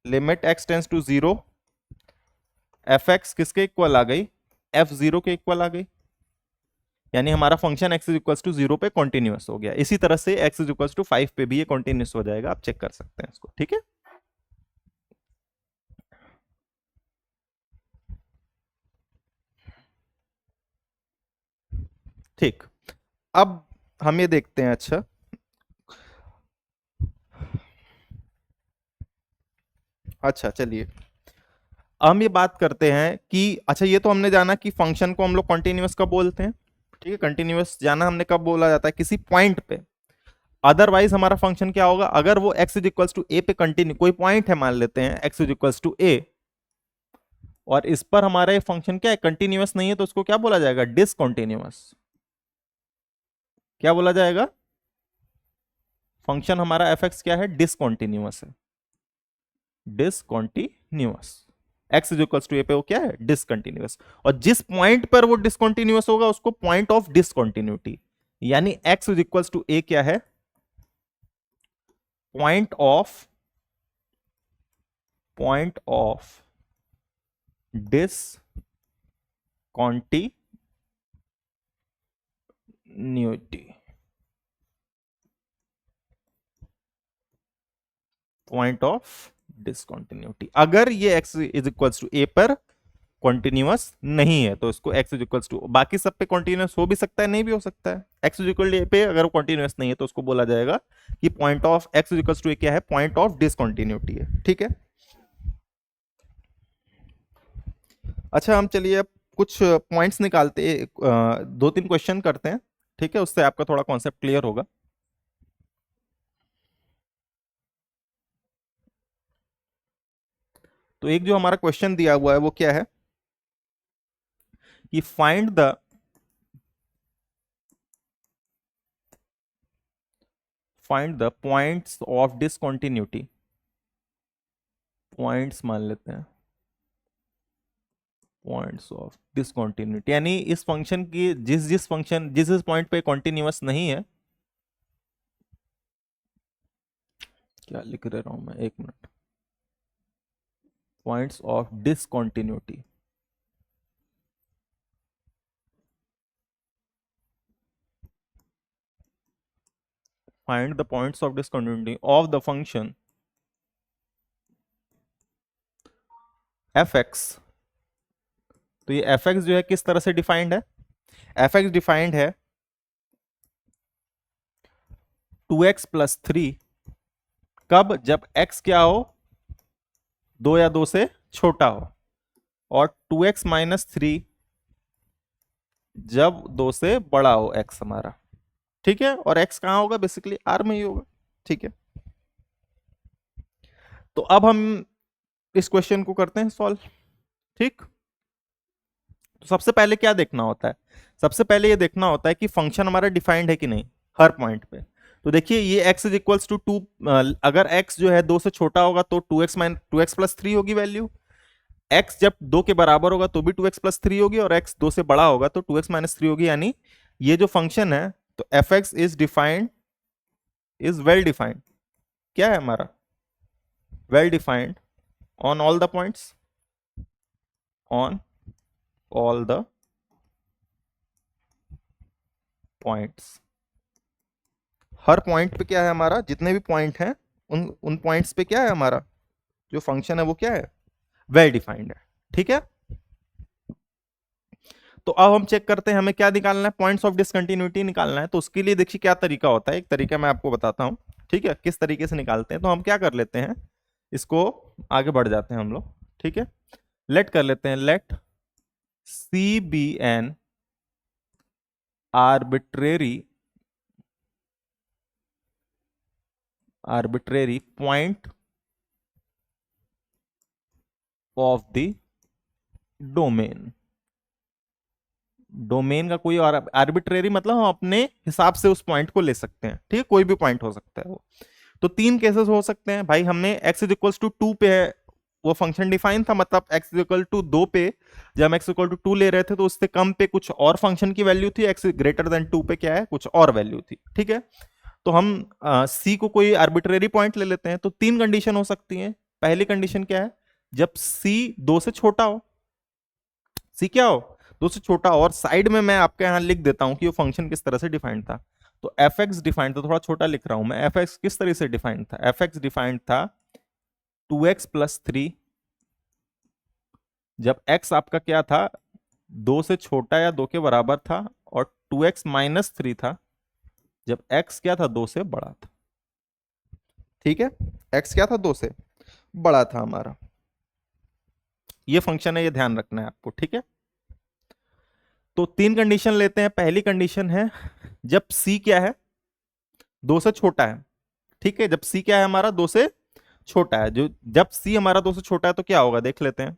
Speaker 1: limit x tends to zero f x किसके इक्वल आ गई, एफ जीरो के इक्वल आ गई, यानी हमारा function x is equal to zero पे कॉन्टिन्यूअस हो गया। इसी तरह से एक्स इज इक्वल टू 5 पे भी ये कॉन्टिन्यूअस हो जाएगा, आप चेक कर सकते हैं इसको, ठीक है। ठीक, अब हम ये देखते हैं, अच्छा अच्छा चलिए हम ये बात करते हैं कि, अच्छा ये तो हमने जाना कि फंक्शन को हम लोग कॉन्टिन्यूअस कब बोलते हैं, ठीक है, कंटिन्यूअस जाना हमने कब बोला जाता है, किसी पॉइंट पे। अदरवाइज हमारा फंक्शन क्या होगा, अगर वो x is equals to a पे कंटिन्यू, कोई पॉइंट है मान लेते हैं x इज इक्वल्स टू ए, और इस पर हमारा ये फंक्शन क्या है, कंटिन्यूअस नहीं है, तो उसको क्या बोला जाएगा, डिसकंटिन्यूअस। क्या बोला जाएगा, फंक्शन हमारा एफ एक्स क्या है, डिसकंटिन्यूअस है, discontinuous, x is equals to a पे वो क्या है, डिसकंटिन्यूअस, और जिस पॉइंट पर वो डिसकंटिन्यूअस होगा उसको पॉइंट ऑफ डिसकंटिन्यूटी, यानी एक्स इज इक्वल्स टू ए क्या है, point of discontinuity, point of discontinuity, अगर ये x is equals to a पर कॉन्टिन्यूअस नहीं है, तो इसको x इज इक्वल्स टू, बाकी सब पे कॉन्टिन्यूअस हो भी सकता है, नहीं भी हो सकता है। x इज इक्वल पे अगर वो कॉन्टिन्यूअस नहीं है तो उसको बोला जाएगा कि point of x is equals to क्या है, पॉइंट ऑफ डिसकॉन्टिन्यूटी है। ठीक है। अच्छा, हम चलिए अब कुछ पॉइंट्स निकालते, दो तीन क्वेश्चन करते हैं, ठीक है, उससे आपका थोड़ा कॉन्सेप्ट क्लियर होगा। तो एक जो हमारा क्वेश्चन दिया हुआ है वो क्या है कि find the points of discontinuity, points मान लेते हैं, पॉइंट्स ऑफ डिसकंटिन्यूटी, यानी इस फंक्शन की जिस पॉइंट पे कॉन्टिन्यूअस नहीं है, क्या लिख रहा हूं मैं, एक minute, points of discontinuity, find the points of discontinuity of the function f x. तो ये एफ एक्स जो है किस तरह से डिफाइंड है, एफ एक्स डिफाइंड है 2x+3, कब, जब x क्या हो, 2 या 2 से छोटा हो, और 2x-3 जब 2 से बड़ा हो x हमारा। ठीक है, और x कहां होगा, बेसिकली r में ही होगा। ठीक है, तो अब हम इस क्वेश्चन को करते हैं सॉल्व। ठीक, तो सबसे पहले क्या देखना होता है, सबसे पहले ये देखना होता है कि फंक्शन हमारा डिफाइंड है कि नहीं हर पॉइंट पे। तो देखिए ये x इज इक्वल्स टू 2, अगर x जो है 2 से छोटा होगा तो 2x+3 होगी वैल्यू, x जब 2 के बराबर होगा तो भी 2x+3 होगी, और x 2 से बड़ा होगा तो 2x-3 होगी। यानी ये जो फंक्शन है, तो f x is defined, is well defined, क्या है हमारा, well defined on all the points, on all the points, her point पे क्या है हमारा, जितने भी पॉइंट हैं उन पॉइंट्स पे क्या है हमारा जो फंक्शन है वो क्या है, वेल डिफाइंड है। ठीक है, तो अब हम चेक करते हैं हमें क्या निकालना है, पॉइंट्स ऑफ डिसकंटिन्यूटी निकालना है। तो उसके लिए देखिए क्या तरीका होता है, एक तरीका मैं आपको बताता हूं, ठीक है, किस तरीके से निकालते हैं। तो हम क्या कर लेते हैं, इसको आगे बढ़ जाते हैं हम लोग। ठीक है, लेट कर लेते हैं, let c be an arbitrary point of the domain. Domain का कोई और आर्बिट्रेरी मतलब हम अपने हिसाब से उस पॉइंट को ले सकते हैं। ठीक है, कोई भी पॉइंट हो सकता है वो। तो तीन केसेस हो सकते हैं भाई, हमने x इज इक्वल टू 2 पे है वो फंक्शन डिफाइन था, मतलब x इज इक्वल टू 2 पे जब हम x इक्वल टू 2 ले रहे थे तो उससे कम पे कुछ और फंक्शन की वैल्यू थी, x ग्रेटर देन 2 पे क्या है, कुछ और वैल्यू थी। ठीक है, तो हम c को कोई आर्बिट्रेरी पॉइंट ले लेते हैं। तो तीन कंडीशन हो सकती हैं। पहली कंडीशन क्या है, जब c 2 से छोटा हो, c क्या हो, 2 से छोटा हो, और साइड में मैं आपके यहां लिख देता हूं कि वो फंक्शन किस तरह से डिफाइंड था। तो एफ एक्स डिफाइंड था, थोड़ा छोटा लिख रहा हूं मैं, एफ एक्स किस तरह से डिफाइंड था, एफ एक्स डिफाइंड था 2x+3, जब x आपका क्या था, 2 से छोटा या 2 के बराबर था, और 2x-3 था जब x क्या था, 2 से बड़ा था। ठीक है, x क्या था, 2 से बड़ा था हमारा, ये फंक्शन है, ये ध्यान रखना है आपको। ठीक है, तो तीन कंडीशन लेते हैं। पहली कंडीशन है जब c क्या है, 2 से छोटा है। ठीक है, जब c क्या है हमारा, 2 से छोटा है, जो जब c हमारा 2 से छोटा है तो क्या होगा देख लेते हैं।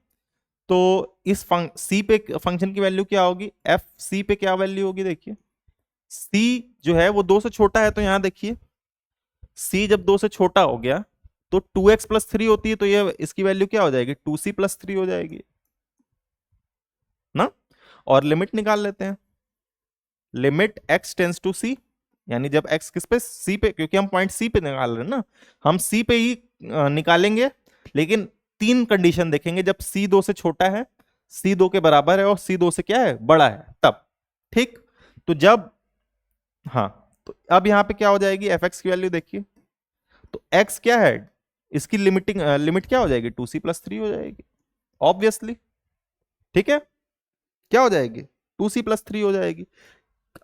Speaker 1: तो इस सी पे फंक्शन की वैल्यू क्या होगी, एफ सी पे क्या वैल्यू होगी, देखिए सी जो है वो 2 से छोटा है, तो यहां देखिए सी जब 2 से छोटा हो गया तो 2x+3 होती है, तो ये इसकी वैल्यू क्या हो जाएगी, 2c+3 हो जाएगी ना। और लिमिट निकाल लेते हैं, limit x tends to c, यानी जब x किस पे, c पे, क्योंकि हम पॉइंट c पे निकाल रहे हैं ना, हम c पे ही निकालेंगे, लेकिन तीन कंडीशन देखेंगे, जब c 2 से छोटा है, c 2 के बराबर है, और c 2 से क्या है, बड़ा है, तब। ठीक, तो जब, हाँ, तो अब यहां पे क्या हो जाएगी, एफ एक्स की वैल्यू देखिए, तो x क्या है, इसकी लिमिट क्या हो जाएगी, 2c+3 हो जाएगी ऑब्वियसली। ठीक है, क्या हो जाएगी, 2c+3 हो जाएगी।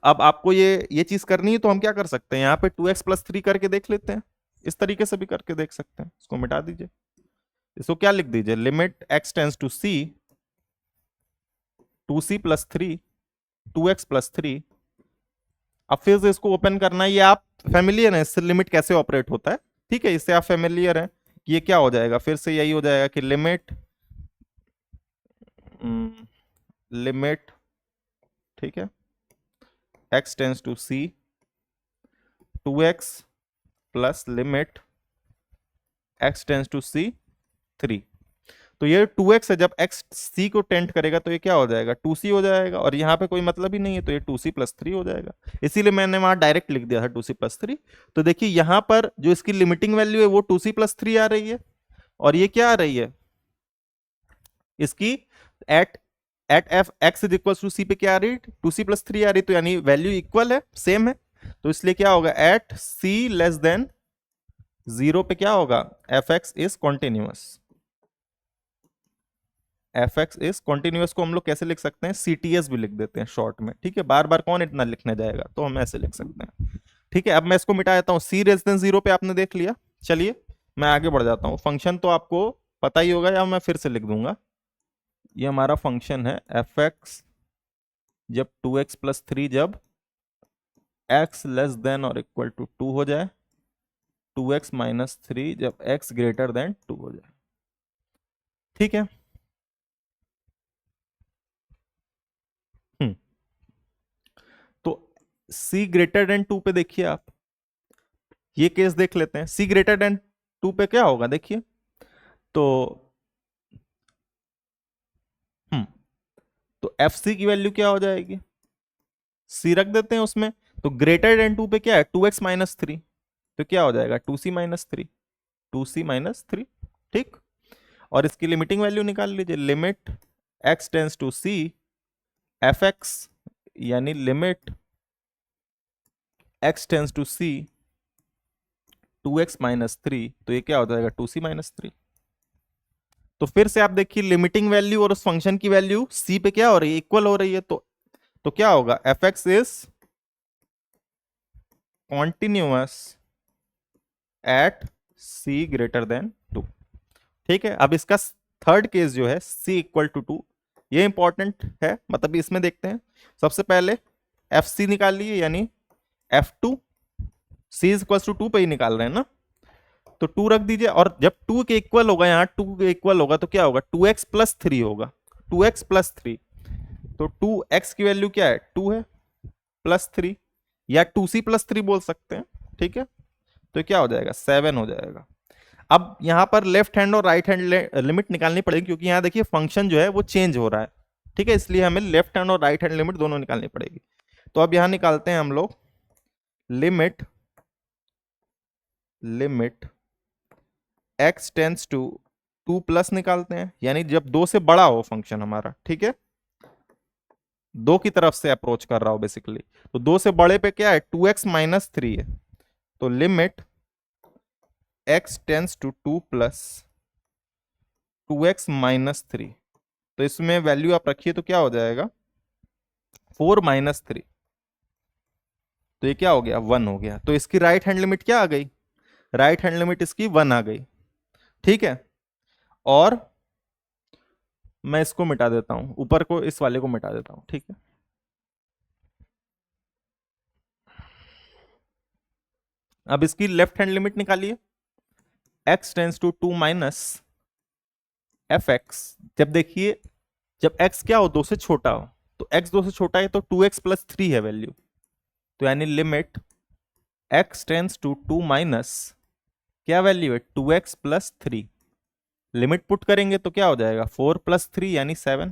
Speaker 1: अब आपको ये चीज करनी है तो हम क्या कर सकते हैं, यहाँ पे 2x+3 करके देख लेते हैं, इस तरीके से भी करके देख सकते हैं। इसको मिटा दीजिए, इसको क्या लिख दीजिए, limit x tends to c 2c+3 2x+3। अब फिर से इसको ओपन करना है, ये आप फेमिलियर है इससे लिमिट कैसे ऑपरेट होता है, ठीक है, इससे आप फेमिलियर है। ये क्या हो जाएगा, फिर से यही हो जाएगा कि लिमिट लिमिट, ठीक है, x tends to c 2x plus limit x tends to c 3। तो ये 2x है, जब x c को टेंट करेगा तो ये क्या हो जाएगा, 2c हो जाएगा, और यहाँ पे कोई मतलब ही नहीं है तो ये 2c+3 हो जाएगा। इसीलिए मैंने वहां डायरेक्ट लिख दिया था 2c+3। तो देखिए यहाँ पर जो इसकी लिमिटिंग वैल्यू है वो 2c+3 आ रही है, और ये क्या आ रही है इसकी, at at f x is equal to c पे क्या आ रही है, 2c+3 आ रही है, तो यानी वैल्यू इक्वल है, सेम है। तो इसलिए क्या होगा, एट c लेस देन 0 पे क्या होगा, f x is continuous. F x is continuous को हम लोग कैसे लिख सकते हैं, CTS भी लिख देते हैं शॉर्ट में, ठीक है, बार बार कौन इतना लिखने जाएगा, तो हम ऐसे लिख सकते हैं। ठीक है, अब मैं इसको मिटा देता हूँ, c लेस देन 0 पे आपने देख लिया। चलिए मैं आगे बढ़ जाता हूँ, फंक्शन तो आपको पता ही होगा, या मैं फिर से लिख दूंगा। ये हमारा फंक्शन है एफ एक्स जब 2x+3 जब x लेस देन और इक्वल टू 2 हो जाए, 2x-3 जब x ग्रेटर देन 2 हो जाए, ठीक है। हम्म तो c ग्रेटर देन 2 पे देखिए आप, ये केस देख लेते हैं, c ग्रेटर देन 2 पे क्या होगा देखिए, तो हम्म तो एफ सी की वैल्यू क्या हो जाएगी, c रख देते हैं उसमें, तो ग्रेटर देन 2 पे क्या है, 2x-3, तो क्या हो जाएगा 2c-3, 2c-3, ठीक। और इसकी लिमिटिंग वैल्यू निकाल लीजिए, limit x tends to c f x, यानी limit x tends to c 2x-3, तो ये क्या हो जाएगा 2c-3। तो फिर से आप देखिए लिमिटिंग वैल्यू और उस फंक्शन की वैल्यू c पे क्या हो रही है, इक्वल हो रही है, तो क्या होगा, f x is continuous at c greater than 2। ठीक है, अब इसका थर्ड केस जो है c इक्वल टू 2, ये इंपॉर्टेंट है, मतलब इसमें देखते हैं। सबसे पहले एफ सी निकाल लिए, यानी F2, c is equal to 2 पे ही निकाल रहे हैं ना, तो 2 रख दीजिए, और जब 2 के इक्वल होगा, यहाँ 2 के इक्वल होगा तो क्या होगा, 2x+3 होगा, 2x+3, तो 2x की वैल्यू क्या है, 2 है, +3, या 2c+3 बोल सकते हैं, ठीक है। तो क्या हो जाएगा, 7 हो जाएगा। अब यहां पर लेफ्ट हैंड और राइट हैंड लिमिट निकालनी पड़ेगी, क्योंकि यहां देखिए फंक्शन जो है वो चेंज हो रहा है, ठीक है, इसलिए हमें लेफ्ट हैंड और राइट हैंड लिमिट दोनों निकालनी पड़ेगी। तो अब यहां निकालते हैं हम लोग limit limit x tends to 2 plus निकालते हैं, यानी जब 2 से बड़ा हो फंक्शन हमारा, ठीक है, 2 की तरफ से अप्रोच कर रहा हो बेसिकली, तो 2 से बड़े पे क्या है, 2x-3 है, तो limit x tends to 2 plus 2x-3, तो इसमें वैल्यू आप रखिए तो क्या हो जाएगा, 4-3, तो ये क्या हो गया, 1 हो गया। तो इसकी राइट हैंड लिमिट क्या आ गई, राइट हैंड लिमिट इसकी 1 आ गई, ठीक है। और मैं इसको मिटा देता हूं, ऊपर को इस वाले को मिटा देता हूं, ठीक है। अब इसकी लेफ्ट हैंड लिमिट निकालिए, x tends to 2 minus F x, जब देखिए जब x क्या हो, 2 से छोटा हो, तो x 2 से छोटा है तो 2x+3 है वैल्यू, तो यानी limit x tends to 2 minus क्या वैल्यू है, 2x+3, लिमिट पुट करेंगे तो क्या हो जाएगा, 4+3 यानी 7।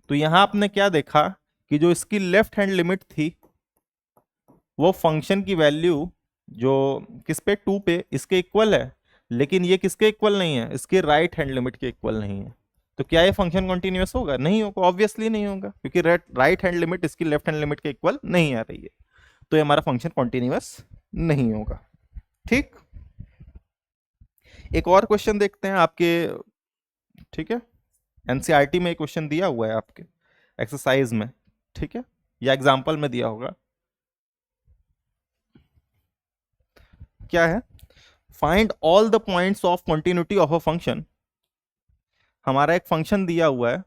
Speaker 1: तो यहां आपने क्या देखा कि जो इसकी लेफ्ट हैंड लिमिट थी वो फंक्शन की वैल्यू जो किस पे, 2 पे, इसके इक्वल है, लेकिन ये किसके इक्वल नहीं है, इसके राइट हैंड लिमिट के इक्वल नहीं है। तो क्या ये फंक्शन कॉन्टिन्यूअस होगा, नहीं होगा, ऑब्वियसली नहीं होगा, क्योंकि राइट हैंड लिमिट इसकी लेफ्ट हैंड लिमिट के इक्वल नहीं आ रही है, तो ये हमारा फंक्शन कॉन्टिन्यूअस नहीं होगा, ठीक। एक और क्वेश्चन देखते हैं आपके, ठीक है, एनसीईआरटी में एक क्वेश्चन दिया हुआ है आपके एक्सरसाइज में, ठीक है, या एग्जाम्पल में दिया होगा। क्या है? Find all the points of continuity of a function. हमारा एक फंक्शन दिया हुआ है,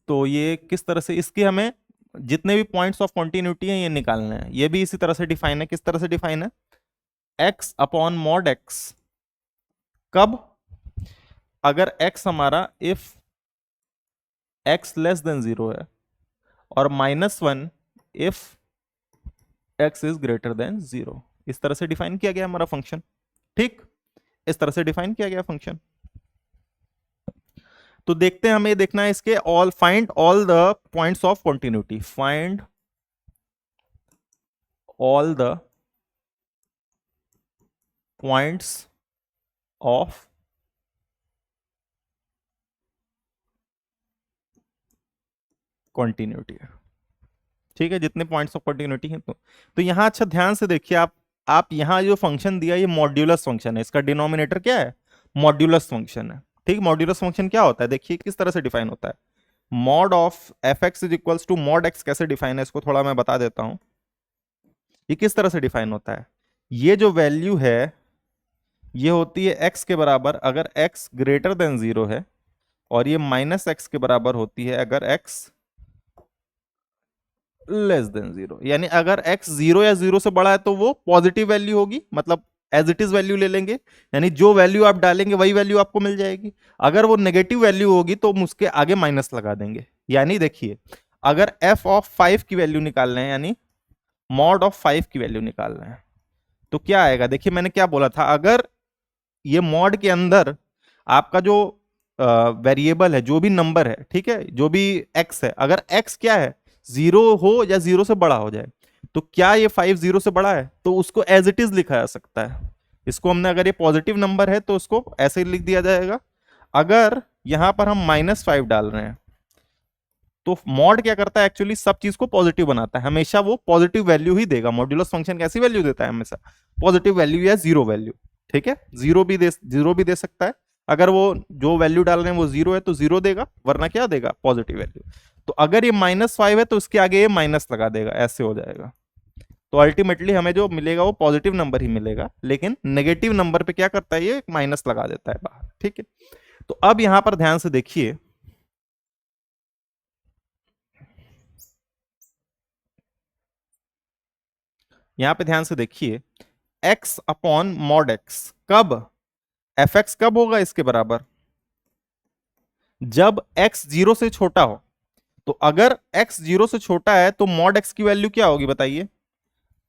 Speaker 1: तो ये किस तरह से, इसके हमें जितने भी पॉइंट्स ऑफ कंटिन्यूटी हैं ये निकालने हैं। ये भी इसी तरह से डिफाइन है। किस तरह से डिफाइन है? X upon mod x. कब? अगर एक्स हमारा if x less than zero है, और -1 if x is greater than zero. इस तरह से डिफाइन किया गया हमारा फंक्शन, ठीक, इस तरह से डिफाइन किया गया फंक्शन। तो देखते हैं, हमें देखना है इसके all, find all the points of continuity. Find all the points of continuity, ठीक है, जितने पॉइंट्स ऑफ कंटिन्यूटी हैं। तो यहां अच्छा ध्यान से देखिए आप यहां जो फंक्शन दिया ये मॉड्यूलस फंक्शन है। इसका डिनोमिनेटर क्या है? मॉड्यूलस फंक्शन है, ठीक। मॉड्यूलस फंक्शन क्या होता है? देखिए किस तरह से डिफाइन होता है। Mod of f x is equals to mod x कैसे डिफाइन है, इसको थोड़ा मैं बता देता हूं। ये किस तरह से डिफाइन होता है? ये जो वैल्यू है ये होती है एक्स के बराबर अगर एक्स ग्रेटर देन जीरो है, और ये माइनस एक्स के बराबर होती है अगर एक्स लेस देन जीरो। यानी अगर x जीरो या जीरो से बड़ा है तो वो पॉजिटिव वैल्यू होगी, मतलब एज इट इज वैल्यू ले लेंगे, यानी जो वैल्यू आप डालेंगे वही वैल्यू आपको मिल जाएगी। अगर वो नेगेटिव वैल्यू होगी तो हम उसके आगे माइनस लगा देंगे। यानी देखिए, अगर f ऑफ 5 की वैल्यू निकाल रहे हैं, यानी मॉड ऑफ 5 की वैल्यू निकाल रहे हैं, तो क्या आएगा? देखिए मैंने क्या बोला था, अगर ये मॉड के अंदर आपका जो वेरिएबल है, जो भी नंबर है, ठीक है, जो भी x है, अगर x क्या है, जीरो हो या जीरो से बड़ा हो जाए, तो क्या ये 5 जीरो से बड़ा है? तो उसको एज इट इज लिखा जा सकता है। इसको हमने, अगर ये पॉजिटिव नंबर है तो उसको ऐसे ही लिख दिया जाएगा। अगर यहां पर हम -5 डाल रहे हैं, तो मॉड क्या करता है, एक्चुअली सब चीज को पॉजिटिव बनाता है, हमेशा वो पॉजिटिव वैल्यू ही देगा। मॉड्यूलस फंक्शन कैसी वैल्यू देता है? हमेशा पॉजिटिव वैल्यू या जीरो वैल्यू, ठीक है। जीरो भी दे सकता है, अगर वो जो वैल्यू डाल रहे हैं वो जीरो है तो जीरो देगा, वरना क्या देगा? Positive value. तो अगर ये -5 है तो उसके आगे ये माइनस लगा देगा, ऐसे हो जाएगा। तो अल्टीमेटली हमें जो मिलेगा वो पॉजिटिव नंबर ही मिलेगा, लेकिन नेगेटिव नंबर पे क्या करता है, ये माइनस लगा देता है बाहर, ठीक है। तो अब यहां पर ध्यान से देखिए, यहां पे ध्यान से देखिए, x अपॉन मॉड एक्स, कब? एफ एक्स कब होगा इसके बराबर? जब x जीरो से छोटा हो। तो अगर x जीरो से छोटा है तो मॉड x की वैल्यू क्या होगी बताइए?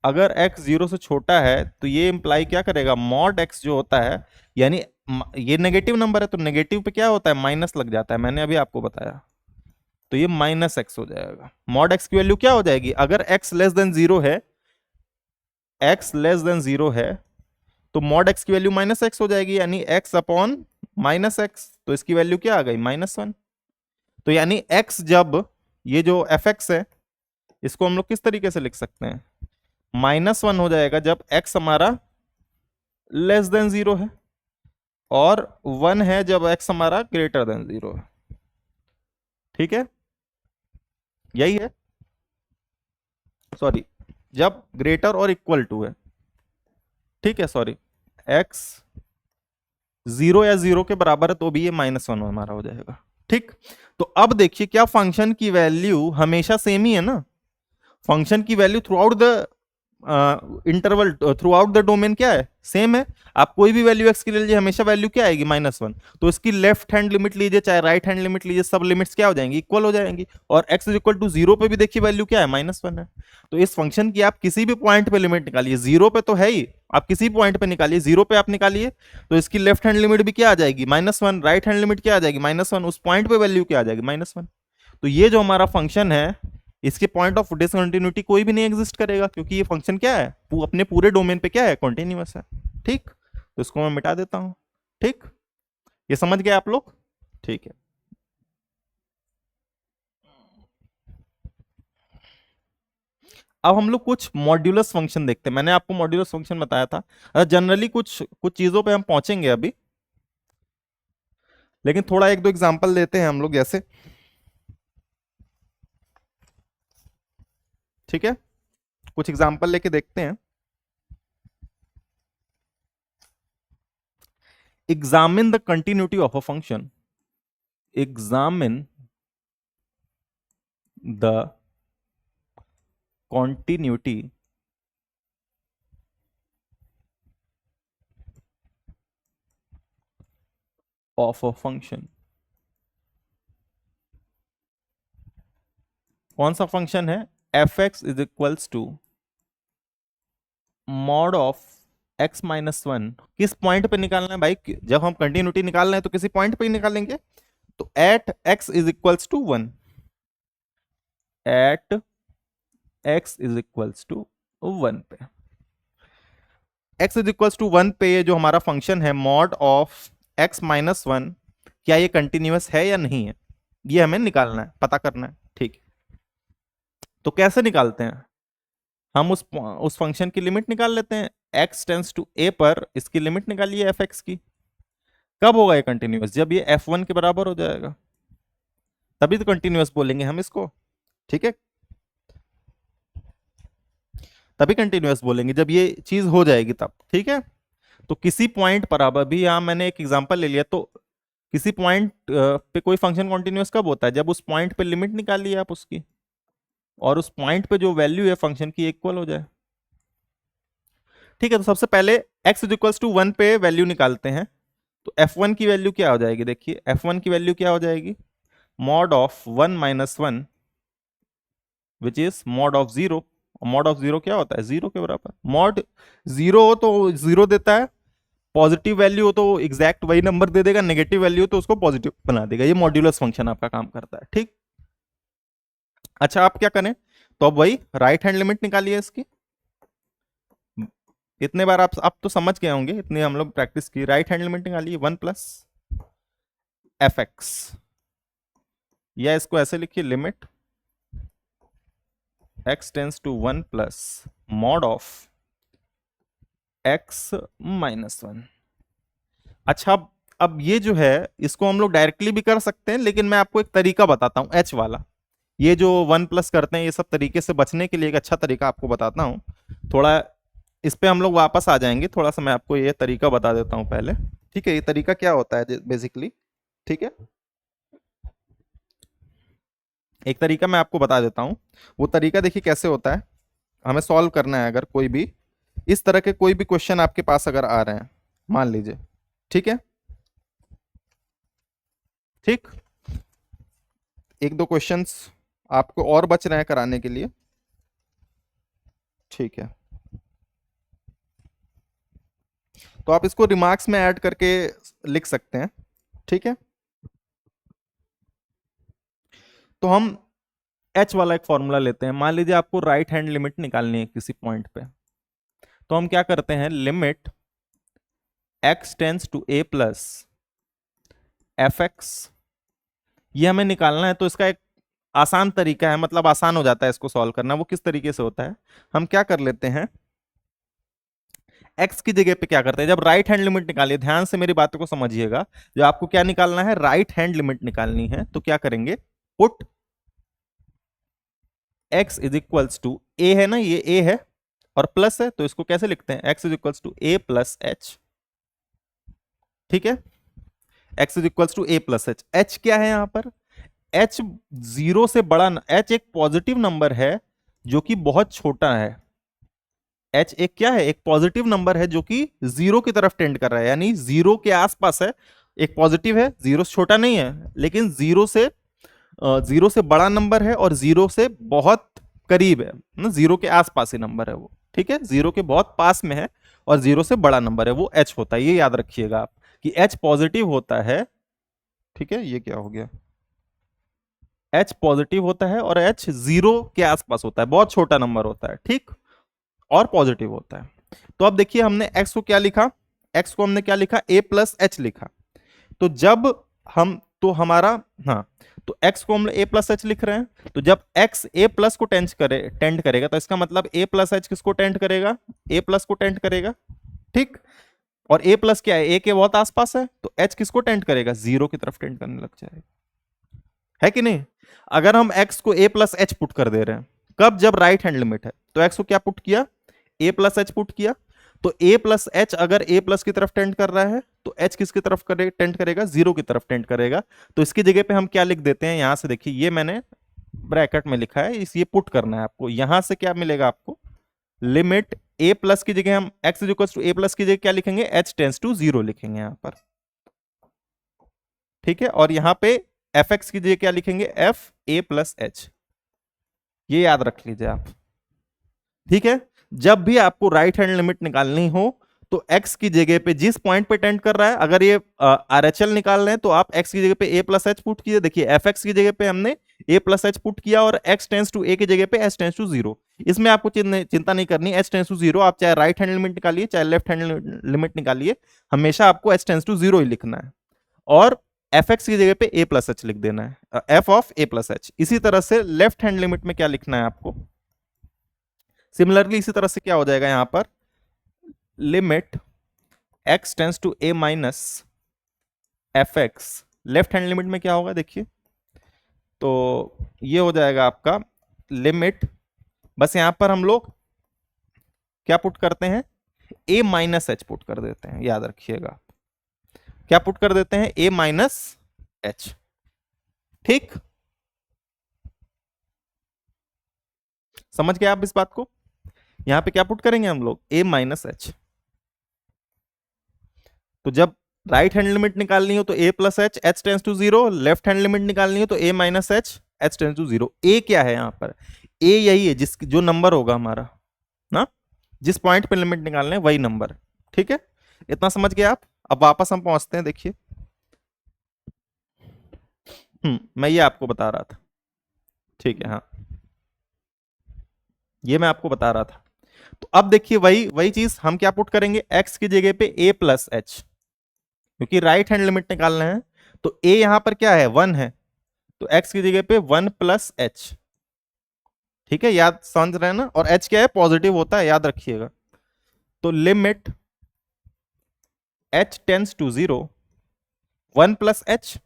Speaker 1: अगर x जीरो से छोटा है तो ये इंप्लाई क्या करेगा, मॉड x जो होता है, यानी ये नेगेटिव नंबर है तो नेगेटिव पे क्या होता है, माइनस लग जाता है, मैंने अभी आपको बताया। तो ये -x हो जाएगा। मॉड x की वैल्यू क्या हो जाएगी? अगर x लेस देन जीरो है, x लेस देन जीरो है, तो मॉड x की वैल्यू -x हो जाएगी, यानी x अपॉन -x। तो इसकी वैल्यू क्या आ गई? -1। तो यानी x जब, ये जो fx है, इसको हम लोग किस तरीके से लिख सकते हैं? -1 हो जाएगा जब x हमारा लेस देन जीरो है, और 1 है जब x हमारा ग्रेटर देन जीरो है, ठीक है, यही है। सॉरी, जब ग्रेटर और इक्वल टू है, ठीक है, सॉरी, x जीरो या जीरो के बराबर है तो भी ये -1 हमारा हो जाएगा, ठीक। तो अब देखिए, क्या फंक्शन की वैल्यू हमेशा सेम ही है ना? फंक्शन की value through out the interval, through out the domain क्या है, सेम है। आप कोई भी वैल्यू x की ले लीजिए, हमेशा वैल्यू क्या आएगी? -1। तो इसकी लेफ्ट हैंड लिमिट लीजिए चाहे राइट हैंड लिमिट लीजिए, सब लिमिट्स क्या हो जाएंगी? इक्वल हो जाएंगी। और x is equal to zero पे भी देखिए वैल्यू क्या है? -1 है। तो इस फंक्शन की आप किसी भी पॉइंट पे लिमिट निकालिए, जीरो पे तो है ही, आप किसी पॉइंट पे निकालिए, जीरो पे आप निकालिए, तो इसकी लेफ्ट हैंड लिमिट भी क्या आ जाएगी? -1। राइट हैंड लिमिट क्या आ जाएगी? -1। उस पॉइंट पे वैल्यू क्या आ जाएगी? -1। तो ये जो हमारा फंक्शन है, इसके पॉइंट ऑफ डिसकंटिन्यूटी कोई भी नहीं एग्जिस्ट करेगा, क्योंकि ये फंक्शन क्या है, अपने पूरे डोमेन पे क्या है? कॉन्टिन्यूअस है, ठीक। तो इसको मैं मिटा देता हूं, ठीक। ये समझ गए आप लोग? ठीक है। अब हम लोग कुछ मॉड्यूलस फंक्शन देखते हैं। मैंने आपको मॉड्यूलस फंक्शन बताया था, जनरली कुछ कुछ चीजों पे हम पहुंचेंगे अभी। लेकिन थोड़ा एक दो एग्जांपल देते हैं हम लोग जैसे, ठीक है, कुछ एग्जांपल लेके देखते हैं। Examine the continuity of a function, examine the continuity of a function। कौन सा फंक्शन है? F x is equals to mod of x minus one. किस पॉइंट पे निकालना है भाई? जब हम कंटिन्यूटी निकाल रहे हैं तो किसी पॉइंट पे ही निकालेंगे। तो at x is equals to one, at x is equals to one पे, x is equals to one पे ये जो हमारा फंक्शन है mod of x minus one, क्या ये कंटिन्यूअस है या नहीं है, ये हमें निकालना है, पता करना है। ठीक है, तो कैसे निकालते हैं? हम उस फंक्शन की लिमिट निकाल लेते हैं। x टेंस टू a पर इसकी लिमिट निकालिए एफ एक्स की। कब होगा ये कंटिन्यूअस? जब ये f1 के बराबर हो जाएगा, तभी तो कंटिन्यूअस बोलेंगे हम इसको। ठीक है, तभी कंटिन्यूअस बोलेंगे जब ये चीज हो जाएगी तब। ठीक है, तो किसी पॉइंट पर, अब अभी यहां मैंने एक एग्जांपल ले लिया, तो किसी पॉइंट पे कोई फंक्शन कॉन्टिन्यूअस कब होता है? जब उस पॉइंट पे लिमिट निकालिए आप उसकी, और उस पॉइंट पे जो वैल्यू है फंक्शन की इक्वल हो जाए। ठीक है, तो सबसे पहले x is equals to one पे वैल्यू निकालते हैं। तो f1 की वैल्यू क्या हो जाएगी? देखिए f1 की वैल्यू क्या हो जाएगी? Mod of one minus one which is mod of zero. Mod of zero क्या होता है? जीरो के बराबर। मॉड जीरो हो तो जीरो देता है, पॉजिटिव वैल्यू हो तो एग्जैक्ट वही नंबर दे देगा, नेगेटिव वैल्यू हो तो उसको पॉजिटिव बना देगा। ये मॉड्यूलस फंक्शन आपका काम करता है। ठीक, अच्छा आप क्या करें, तो अब वही राइट हैंड लिमिट निकालिए इसकी। इतने बार आप तो समझ गए होंगे, इतने हम लोग प्रैक्टिस की। राइट हैंड लिमिट निकालिए वन प्लस एफ एक्स, या इसको ऐसे लिखिए limit x tends to one plus mod of x minus one. अच्छा अब ये जो है इसको हम लोग डायरेक्टली भी कर सकते हैं, लेकिन मैं आपको एक तरीका बताता हूं h वाला। ये जो वन प्लस करते हैं ये सब तरीके से बचने के लिए एक अच्छा तरीका आपको बताता हूं। थोड़ा इस पे हम लोग वापस आ जाएंगे, थोड़ा सा मैं आपको ये तरीका बता देता हूं पहले। ठीक है, ये तरीका क्या होता है बेसिकली? ठीक है, एक तरीका मैं आपको बता देता हूं। वो तरीका देखिए कैसे होता है। हमें सॉल्व करना है अगर कोई भी इस तरह के कोई भी क्वेश्चन आपके पास अगर आ रहे हैं, मान लीजिए। ठीक है, ठीक, एक दो क्वेश्चंस आपको और बच रहे हैं कराने के लिए। ठीक है, तो आप इसको रिमार्क्स में ऐड करके लिख सकते हैं। ठीक है, तो हम एच वाला एक फॉर्मूला लेते हैं। मान लीजिए आपको राइट हैंड लिमिट निकालनी है किसी पॉइंट पे, तो हम क्या करते हैं, limit x tends to a plus F x, ये हमें निकालना है। तो इसका एक आसान तरीका है, मतलब आसान हो जाता है इसको सॉल्व करना। वो किस तरीके से होता है, हम क्या कर लेते हैं, x की जगह पे क्या करते हैं, जब राइट हैंड लिमिट निकालिए, ध्यान से मेरी बातों को समझिएगा। जो आपको क्या निकालना है, राइट हैंड लिमिट निकालनी है, तो क्या करेंगे, put x is equals to a, है ना, ये a है और प्लस है, तो इसको कैसे लिखते हैं, x is equals to a plus h। ठीक है, x is equals to a plus h। h क्या है यहां पर, h जीरो से बड़ा, h एक पॉजिटिव नंबर है जो कि बहुत छोटा है। h एक क्या है, एक पॉजिटिव नंबर है जो कि जीरो की तरफ टेंड कर रहा है, यानी जीरो के आसपास है। एक पॉजिटिव है, जीरो से छोटा नहीं है, लेकिन जीरो से बड़ा नंबर है और जीरो से बहुत करीब है ना, जीरो के आसपास ही नंबर है वो। ठीक है, जीरो के बहुत पास में है और जीरो से बड़ा नंबर है, वो h होता है। ये याद रखिएगा आप कि h पॉजिटिव होता है। ठीक है, ये क्या हो गया, h पॉजिटिव होता है और h जीरो के आसपास होता है, बहुत छोटा नंबर होता है। ठीक, और पॉजिटिव होता है। तो अब देखिए हमने x को क्या लिखा, x को हमने क्या लिखा, a प्लस एच लिखा। तो जब हम तो हमारा, हाँ, तो x को हम a प्लस एच लिख रहे हैं, तो जब x a प्लस को टेंड करेगा, तो इसका मतलब a प्लस एच किसको टेंड करेगा, a प्लस को टेंड करेगा। ठीक, और ए प्लस क्या है, ए के बहुत आसपास है, तो एच किसको टेंड करेगा, जीरो की तरफ टेंड करने लग जाएगा, है कि नहीं। अगर हम एक्स को ए प्लस एच पुट कर दे रहे हैं, कब, जब राइट हैंड लिमिट है, तो एक्स को क्या पुट किया, ए प्लस एच पुट किया, तो ए प्लस एच अगर ए प्लस की तरफ टेंड कर रहा है, तो एच किसकी तरफ करे, टेंड करेगा, जीरो की तरफ टेंड करेगा। तो इसकी जगह पे हम क्या लिख देते हैं, यहां से देखिए, ये मैंने ब्रैकेट में लिखा है, इस ये पुट करना है आपको, यहां से क्या मिलेगा आपको, लिमिट ए प्लस की जगह हम x is equal to a plus की जगह क्या लिखेंगे, एच टेंस टू जीरो लिखेंगे यहां पर, ठीक है। और यहां पे एफ एक्स की जगह क्या लिखेंगे, एफ ए प्लस एच, ये याद रख लीजिए आप, ठीक है। जब भी आपको राइट हैंड लिमिट निकालनी हो, तो x की जगह पे जिस पॉइंट पे टेंड कर रहा है, अगर ये RHL निकाल रहे हैं, तो आप x की जगह पे a प्लस एच पुट कीजिए। देखिए fx की जगह पे हमने a प्लस एच पुट किया, और x टेंस टू a की जगह पे h टेंस टू जीरो। इसमें आपको चिंता नहीं करनी, h टेंस टू जीरो, आप चाहे राइट हैंड लिमिट निकालिए चाहे लेफ्ट हैंड लिमिट निकालिए, हमेशा आपको h टेंस टू जीरो ही लिखना है, और fx की जगह पे a प्लस एच लिख देना है, f of a plus H. इसी तरह से लेफ्ट हैंड लिमिट में क्या लिखना है आपको, सिमिलरली इसी तरह से क्या हो जाएगा, यहां पर limit x tends to a minus F X, left hand limit में क्या होगा देखिए, तो ये हो जाएगा आपका लिमिट, बस यहां पर हम लोग क्या पुट करते हैं, a माइनस एच पुट कर देते हैं, याद रखिएगा, क्या पुट कर देते हैं, a माइनस एच, ठीक, समझ गए आप इस बात को। यहां पे क्या पुट करेंगे हम लोग, a माइनस एच, तो जब राइट हैंड लिमिट निकालनी हो तो a plus H, H tends to zero, left hand limit निकालनी हो तो a minus H, H tends to zero. a क्या है यहां पर, a यही है जिस जो नंबर होगा हमारा ना, जिस पॉइंट पे लिमिट निकालना है वही नंबर, ठीक है। इतना समझ गए आप। अब वापस हम पहुंचते हैं, देखिए मैं ये आपको बता रहा था, ठीक है, हाँ ये मैं आपको बता रहा था। तो अब देखिए वही वही चीज हम क्या पुट करेंगे, x की जगह पे a प्लस एच, क्योंकि राइट हैंड लिमिट निकालना है, तो a यहां पर क्या है, 1 है, तो x की जगह पे 1 प्लस एच, ठीक है, याद समझ रहे हैं ना। और h क्या है, पॉजिटिव होता है, याद रखिएगा। तो limit h tends to zero, 1 plus H,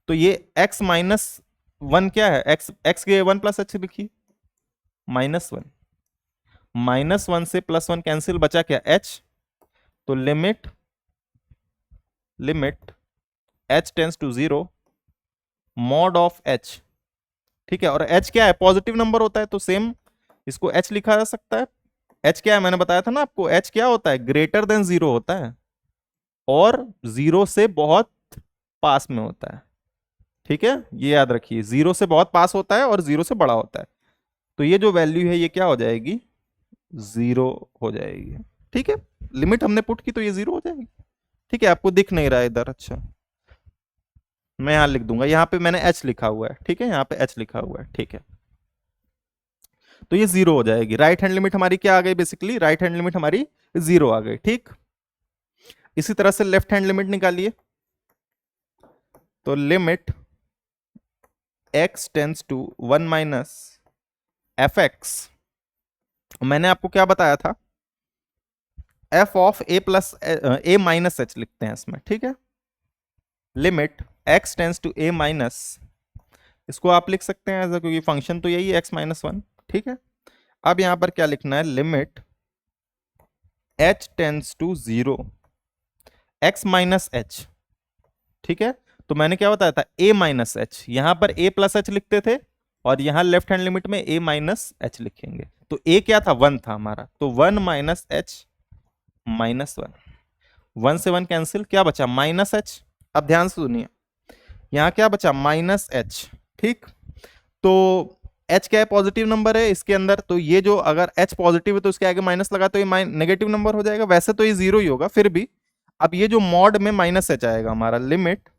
Speaker 1: तो ये x माइनस 1 क्या है, x के 1 प्लस एच लिखिए, -1, -1 से +1 कैंसिल, बचा क्या, h, तो limit h tends to zero, mod of h, ठीक है। और h क्या है, पॉजिटिव नंबर होता है, तो सेम इसको h लिखा जा सकता है। h क्या है, मैंने बताया था ना आपको, h क्या होता है, ग्रेटर देन जीरो होता है, और जीरो से बहुत पास में होता है, ठीक है, ये याद रखिए, जीरो से बहुत पास होता है और जीरो से बड़ा होता है। तो ये जो वैल्यू है ये क्या हो जाएगी, जीरो हो जाएगी, ठीक है। लिमिट हमने पुट की तो ये जीरो हो जाएगी, ठीक है। आपको दिख नहीं रहा है इधर, अच्छा मैं यहां लिख दूंगा, यहां पे मैंने h लिखा हुआ है, ठीक है, यहां पे h लिखा हुआ है, ठीक है। तो ये जीरो हो जाएगी, राइट हैंड लिमिट हमारी क्या आ गई, बेसिकली राइट हैंड लिमिट हमारी जीरो आ गई, ठीक। इसी तरह से लेफ्ट हैंड लिमिट निकालिए, तो limit x tends to 1 minus F X, मैंने आपको क्या बताया था, f of a plus a minus H लिखते हैं इसमें, ठीक है। Limit x tends to a minus, इसको आप लिख सकते हैं ऐसा, क्योंकि फंक्शन तो यही है x माइनस 1, ठीक है। अब यहां पर क्या लिखना है, limit h tends to zero, x minus H, ठीक है। तो मैंने क्या बताया था, a माइनस एच, यहां पर a प्लस एच लिखते थे, और यहां लेफ्ट हैंड लिमिट में a माइनस एच लिखेंगे। तो a क्या था, 1 था हमारा, तो 1 माइनस एच, -1, 1 से 1 कैंसिल, क्या बचा, माइनस एच। अब ध्यान से सुनिए, यहां क्या बचा, माइनस एच, ठीक। तो h क्या है, पॉजिटिव नंबर है इसके अंदर, तो ये जो अगर h पॉजिटिव है तो इसके आगे माइनस लगा तो ये नेगेटिव नंबर हो जाएगा, वैसे तो ये जीरो ही होगा फिर भी। अब ये जो मॉड में माइनस एच आएगा हमारा, लिमिट,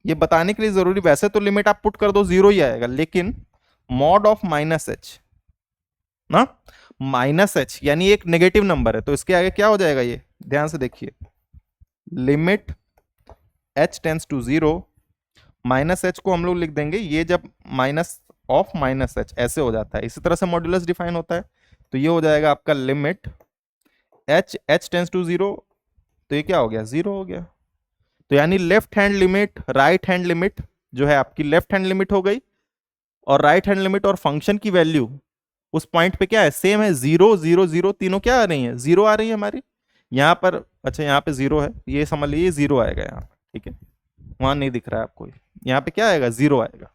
Speaker 1: ये बताने के लिए जरूरी, वैसे तो लिमिट आप पुट कर दो जीरो ही आएगा, लेकिन मॉड ऑफ माइनस एच ना, माइनस एच यानी एक नेगेटिव नंबर है, तो इसके आगे क्या हो जाएगा, ये ध्यान से देखिए, limit h tends to zero, minus H को हम लोग लिख देंगे, ये जब माइनस ऑफ माइनस एच ऐसे हो जाता है, इसी तरह से मॉड्यूलस डिफाइन होता है, तो ये हो जाएगा आपका limit H tends to zero, तो ये क्या हो गया, जीरो हो गया। तो यानी left hand limit right hand limit जो है आपकी लेफ्ट हैंड लिमिट हो गई, और राइट हैंड लिमिट और फंक्शन की वैल्यू उस पॉइंट पे क्या है, सेम है, जीरो जीरो जीरो, तीनों क्या आ रही है, जीरो आ रही है हमारी यहाँ पर। अच्छा यहाँ पे जीरो है, ये समझ लीजिए जीरो आएगा यहाँ पर, ठीक है, वहां नहीं दिख रहा है आपको, यहाँ पे क्या आएगा, जीरो आएगा।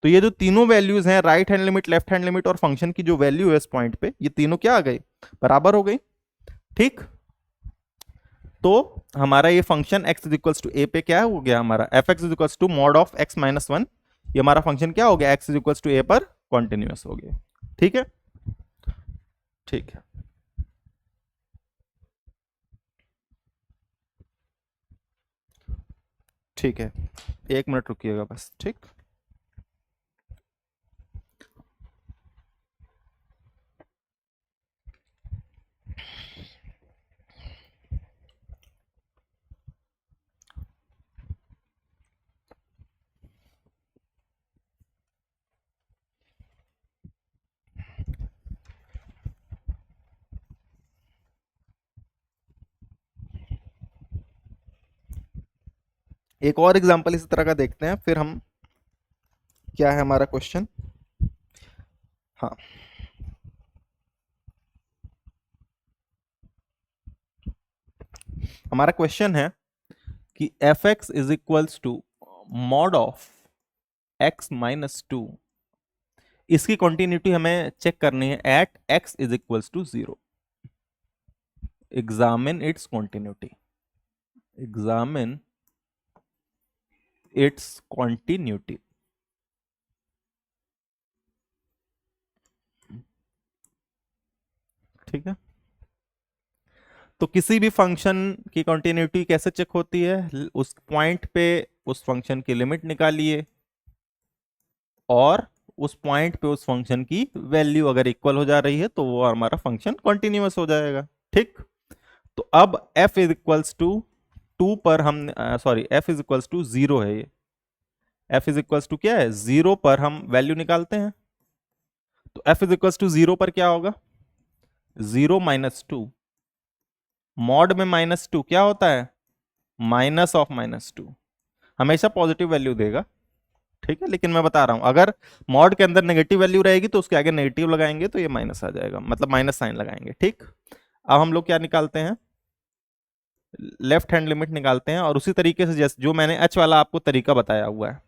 Speaker 1: तो ये जो तीनों वैल्यूज हैं, right hand limit, left hand limit और फंक्शन की जो वैल्यू है इस पॉइंट पे, ये तीनों क्या आ गई, बराबर हो गई। ठीक, तो हमारा ये function x is equals to a पे क्या हो गया, हमारा f x is equals to mod of x minus one, ये हमारा फंक्शन क्या हो गया, x is equals to a पर कॉन्टिन्यूअस हो गया। ठीक है, ठीक है। ठीक है, एक मिनट रुकिएगा बस, ठीक। एक और एग्जांपल इसी तरह का देखते हैं, फिर हम, क्या है हमारा क्वेश्चन, हाँ, हमारा क्वेश्चन है कि F x is equals to mod of x minus two, इसकी कॉन्टिन्यूटी हमें चेक करनी है at x is equals to zero. Examine its continuity, examine its continuity. ठीक है, तो किसी भी फंक्शन की कॉन्टिन्यूटी कैसे चेक होती है, उस पॉइंट पे उस फंक्शन की लिमिट निकालिए, और उस पॉइंट पे उस फंक्शन की वैल्यू अगर इक्वल हो जा रही है तो वो हमारा फंक्शन कॉन्टिन्यूअस हो जाएगा। ठीक, तो अब f is equals to two पर हम, sorry f is equals to zero है, ये f इज इक्वल्स टू क्या है, जीरो पर हम वैल्यू निकालते हैं। तो f is equals to zero पर क्या होगा, जीरो माइनस टू, मॉड में माइनस टू क्या होता है, माइनस ऑफ माइनस टू, हमेशा पॉजिटिव वैल्यू देगा। ठीक है, लेकिन मैं बता रहा हूं अगर मॉड के अंदर नेगेटिव वैल्यू रहेगी तो उसके आगे नेगेटिव लगाएंगे तो ये माइनस आ जाएगा, मतलब माइनस साइन लगाएंगे। ठीक, अब हम लोग क्या निकालते हैं, लेफ्ट हैंड लिमिट निकालते हैं, और उसी तरीके से जैसे जो मैंने एच वाला आपको तरीका बताया हुआ है,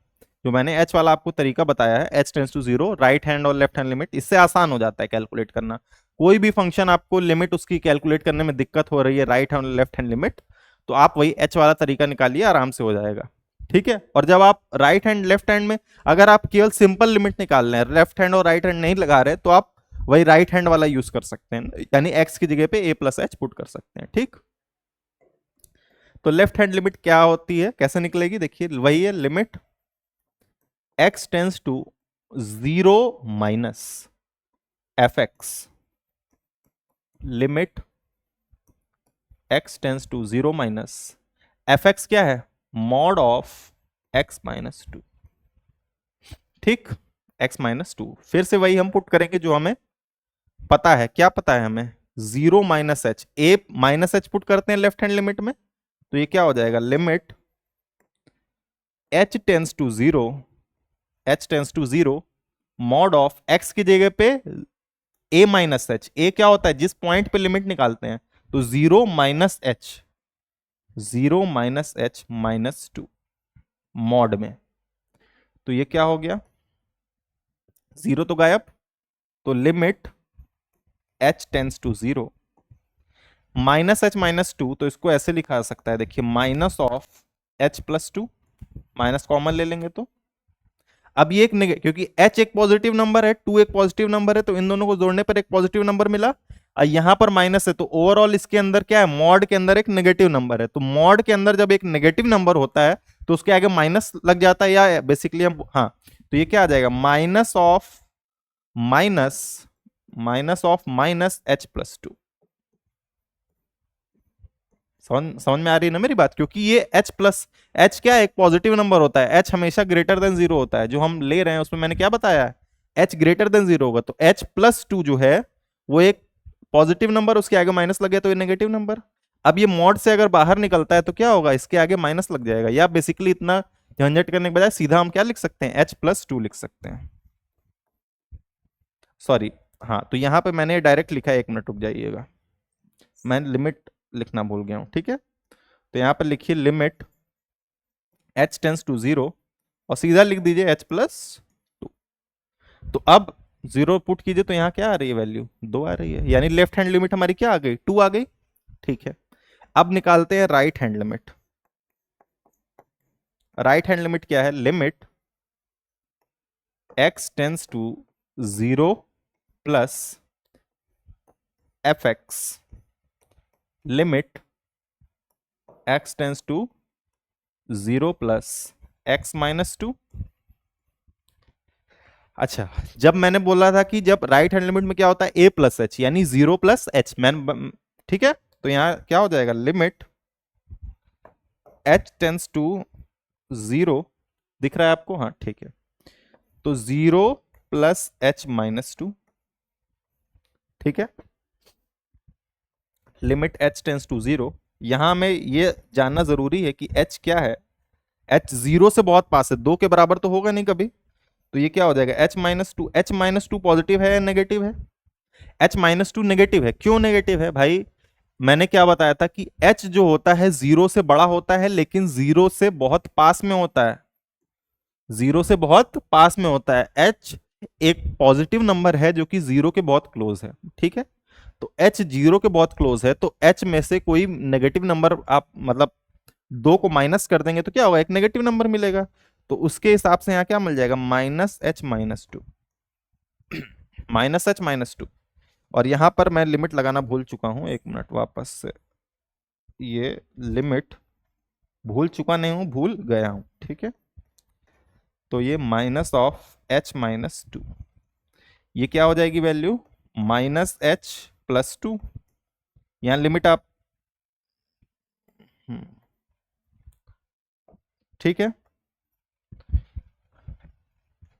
Speaker 1: जो मैंने एच वाला आपको तरीका बताया है, H tends to zero, right hand और लेफ्ट हैंड लिमिट, इससे आसान हो जाता है कैलकुलेट करना। कोई भी फंक्शन आपको लिमिट उसकी कैलकुलेट करने में दिक्कत हो रही है, राइट हैंड और लेफ्ट हैंड लिमिट, तो आप वही एच वाला तरीका निकालिए, आराम से हो जाएगा। ठीक है, और जब आप राइट हैंड लेफ्ट हैंड में अगर आप केवल सिंपल लिमिट निकाल रहे हैं, लेफ्ट हैंड और राइट हैंड नहीं लगा रहे, तो आप वही राइट हैंड वाला यूज कर सकते हैं, यानी एक्स की जगह पे ए प्लस एच पुट कर सकते हैं। ठीक, तो लेफ्ट हैंड लिमिट क्या होती है, कैसे निकलेगी, देखिए वही है, limit x tends to zero minus F X, limit x tends to zero minus F x क्या है, mod of x minus two. ठीक, x माइनस टू, फिर से वही हम पुट करेंगे जो हमें पता है, क्या पता है हमें, जीरो माइनस एच, ए माइनस एच पुट करते हैं लेफ्ट हैंड लिमिट में, तो ये क्या हो जाएगा, limit h tends to zero, h tends to zero, mod of x की जगह पे a माइनस एच, ए क्या होता है जिस पॉइंट पे लिमिट निकालते हैं, तो zero minus H, zero minus H minus two mod में, तो ये क्या हो गया, जीरो तो गायब, तो limit h tends to zero minus H minus two, तो इसको ऐसे लिखा जा सकता है, देखिए minus of h plus two, minus common ले लेंगे तो अब ये एक क्योंकि h एक पॉजिटिव नंबर है, टू एक पॉजिटिव नंबर है, तो इन दोनों को जोड़ने पर एक पॉजिटिव नंबर मिला, और यहां पर माइनस है, तो ओवरऑल इसके अंदर क्या है, मॉड के अंदर एक नेगेटिव नंबर है, तो मॉड के अंदर जब एक नेगेटिव नंबर होता है तो उसके आगे माइनस लग जाता है, या बेसिकली हम, हाँ, तो ये क्या आ जाएगा, minus of minus, minus of minus H plus two. समझ में आ रही है ना मेरी बात, क्योंकि ये h प्लस, h क्या है, एक पॉजिटिव नंबर होता है, h हमेशा ग्रेटर देन जीरो होता है, जो हम ले रहे हैं उसमें मैंने क्या बताया है, h ग्रेटर देन जीरो होगा, तो h प्लस टू जो है वो एक पॉजिटिव नंबर उसके आगे माइनस लगे तो ये नेगेटिव नंबर। अब ये मॉड से अगर बाहर निकलता है तो क्या होगा, इसके आगे माइनस लग जाएगा, या बेसिकली इतना झंझट करने के बजाय सीधा हम क्या लिख सकते हैं, h+2 लिख सकते हैं। सॉरी, हाँ तो यहां पे मैंने डायरेक्ट लिखा है, 1 मिनट रुक जाइएगा, मैं लिमिट लिखना भूल गया हूं, ठीक है। तो यहां पर लिखिए लिमिट h टेंस टू 0 और सीधा लिख दीजिए h+2। तो अब 0 पुट कीजिए तो यहाँ क्या आ रही है, वैल्यू 2 आ रही है, यानी लेफ्ट हैंड लिमिट हमारी क्या आ गई, 2 आ गई। ठीक है, अब निकालते हैं right hand limit. Right hand limit क्या है, limit x tends to 0 plus fx, limit x tends to 0 plus x-2। अच्छा, जब मैंने बोला था कि जब राइट हैंड लिमिट में क्या होता है, a+h यानी 0+h, मैंने, ठीक है, तो यहां क्या हो जाएगा, लिमिट h टेंस टू 0, दिख रहा है आपको, हाँ ठीक है, तो 0+h-2, ठीक है, लिमिट h टेंस टू 0। यहां में ये जानना जरूरी है कि h क्या है, h 0 से बहुत पास है, 2 के बराबर तो होगा नहीं कभी, तो ये क्या हो जाएगा, h-2। h-2 पॉजिटिव है या नेगेटिव है, h-2 नेगेटिव है। क्यों नेगेटिव है भाई, मैंने क्या बताया था कि h जो होता है 0 से बड़ा होता है, लेकिन 0 से बहुत पास में होता है, 0 से बहुत पास में होता है। h एक पॉजिटिव नंबर है जो कि 0 के बहुत क्लोज है, ठीक है, तो h 0 के बहुत क्लोज है, तो h में से कोई नेगेटिव नंबर आप मतलब 2 को माइनस कर देंगे तो क्या होगा, एक नेगेटिव नंबर मिलेगा, तो उसके हिसाब से यहां क्या मिल जाएगा, -h-2, -h-2। और यहां पर मैं लिमिट लगाना भूल चुका हूं, 1 मिनट वापस से, ये लिमिट भूल चुका नहीं हूं, भूल गया हूं, ठीक है, तो ये -h-2, ये क्या हो जाएगी वैल्यू, -h+2। यहां लिमिट आप, ठीक है,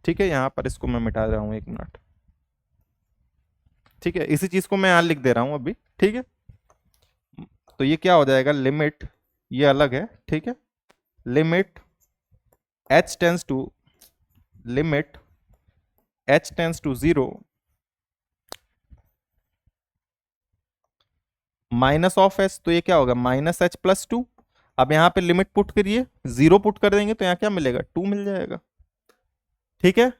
Speaker 1: ठीक है, यहां पर इसको मैं मिटा रहा हूं, 1 मिनट, ठीक है, इसी चीज को मैं यहां लिख दे रहा हूं अभी, ठीक है, तो ये क्या हो जाएगा, लिमिट, ये अलग है, ठीक है, limit h tends to, limit h tends to 0 -(h), तो ये क्या होगा, -h+2। अब यहां पे लिमिट पुट करिए, 0 पुट कर देंगे तो यहां क्या मिलेगा, 2 मिल जाएगा, ठीक है।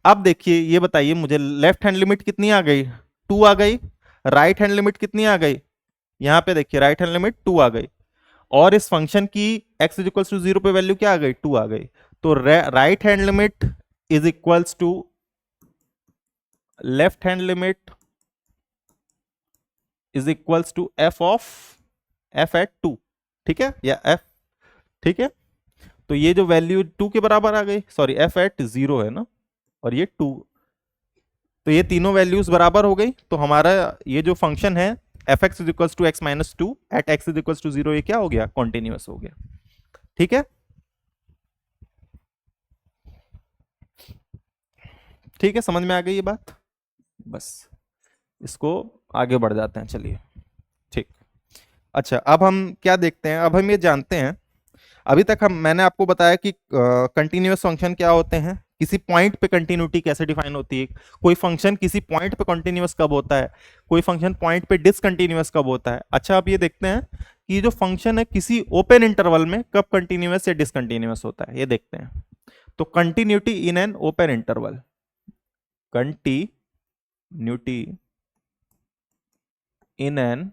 Speaker 1: अब देखिए, ये बताइए मुझे, लेफ्ट हैंड लिमिट कितनी आ गई, 2 आ गई, राइट हैंड लिमिट कितनी आ गई, यहां पे देखिए राइट हैंड लिमिट 2 आ गई, और इस फंक्शन की x=0 पे वैल्यू क्या आ गई, 2 आ गई, तो right hand limit is equals to left hand limit is equals to f(f)(2), ठीक है, या f, ठीक है, तो ये जो वैल्यू 2 के बराबर आ गई, सॉरी f(0) है ना, और ये 2, तो ये तीनों वैल्यूज बराबर हो गई, तो हमारा ये जो फंक्शन है f(x=x-2) एट x=0, ये क्या हो गया, कॉन्टिन्यूअस हो गया, ठीक है, ठीक है, समझ में आ गई ये बात, बस इसको आगे बढ़ जाते हैं, चलिए, ठीक। अच्छा, अब हम क्या देखते हैं, अब हम ये जानते हैं, अभी तक मैंने आपको बताया कि कंटिन्यूअस फंक्शन क्या होते हैं, किसी पॉइंट पे कंटिन्यूटी कैसे डिफाइन होती है, कोई फंक्शन किसी पॉइंट पे कंटिन्यूअस कब होता है, कोई फंक्शन पॉइंट पे डिसकंटिन्यूअस कब होता है। अच्छा, अब ये देखते हैं कि जो फंक्शन है किसी ओपन इंटरवल में कब कंटिन्यूअस या डिसकंटिन्यूअस होता है, ये देखते हैं। तो continuity in an open interval, continuity in an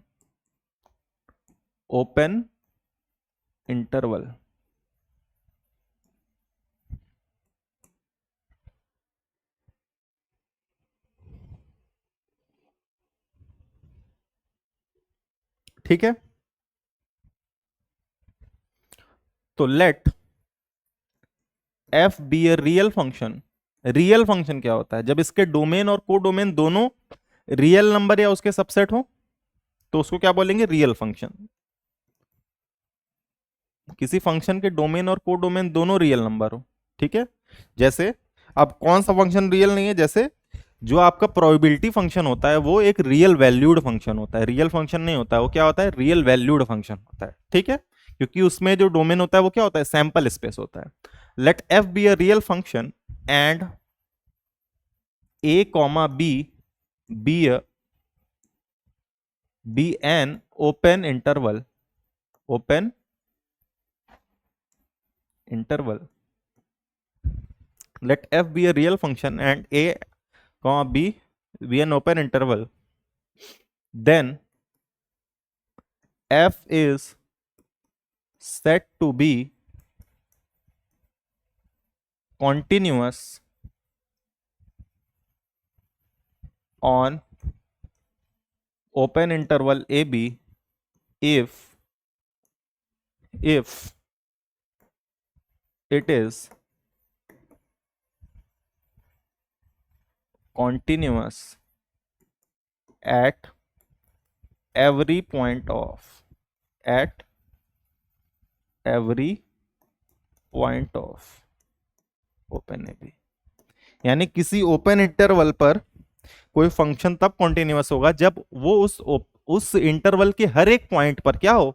Speaker 1: open interval, ठीक है, तो let F be a real function. Real function क्या होता है, जब इसके डोमेन और को डोमेन दोनों रियल नंबर या उसके सबसेट हो तो उसको क्या बोलेंगे, रियल फंक्शन। किसी फंक्शन के डोमेन और को डोमेन दोनों रियल नंबर हो, ठीक है, जैसे अब कौन सा फंक्शन रियल नहीं है, जैसे जो आपका प्रोबेबिलिटी फंक्शन होता है वो एक रियल वैल्यूड फंक्शन होता है, रियल फंक्शन नहीं होता है, वो क्या होता है, रियल वैल्यूड फंक्शन होता है, ठीक है, क्योंकि उसमें जो डोमेन होता है वो क्या होता है, सैंपल स्पेस होता है। Let F be a real function and a comma b be an open interval. Let f be a real function and a comma b be an open interval, then f is said to be continuous on open interval ab if it is continuous at every point of at every point of open A B, यानी किसी ओपन इंटरवल पर कोई फंक्शन तब कॉन्टिन्यूअस होगा जब वो उस इंटरवल के हर एक पॉइंट पर क्या हो,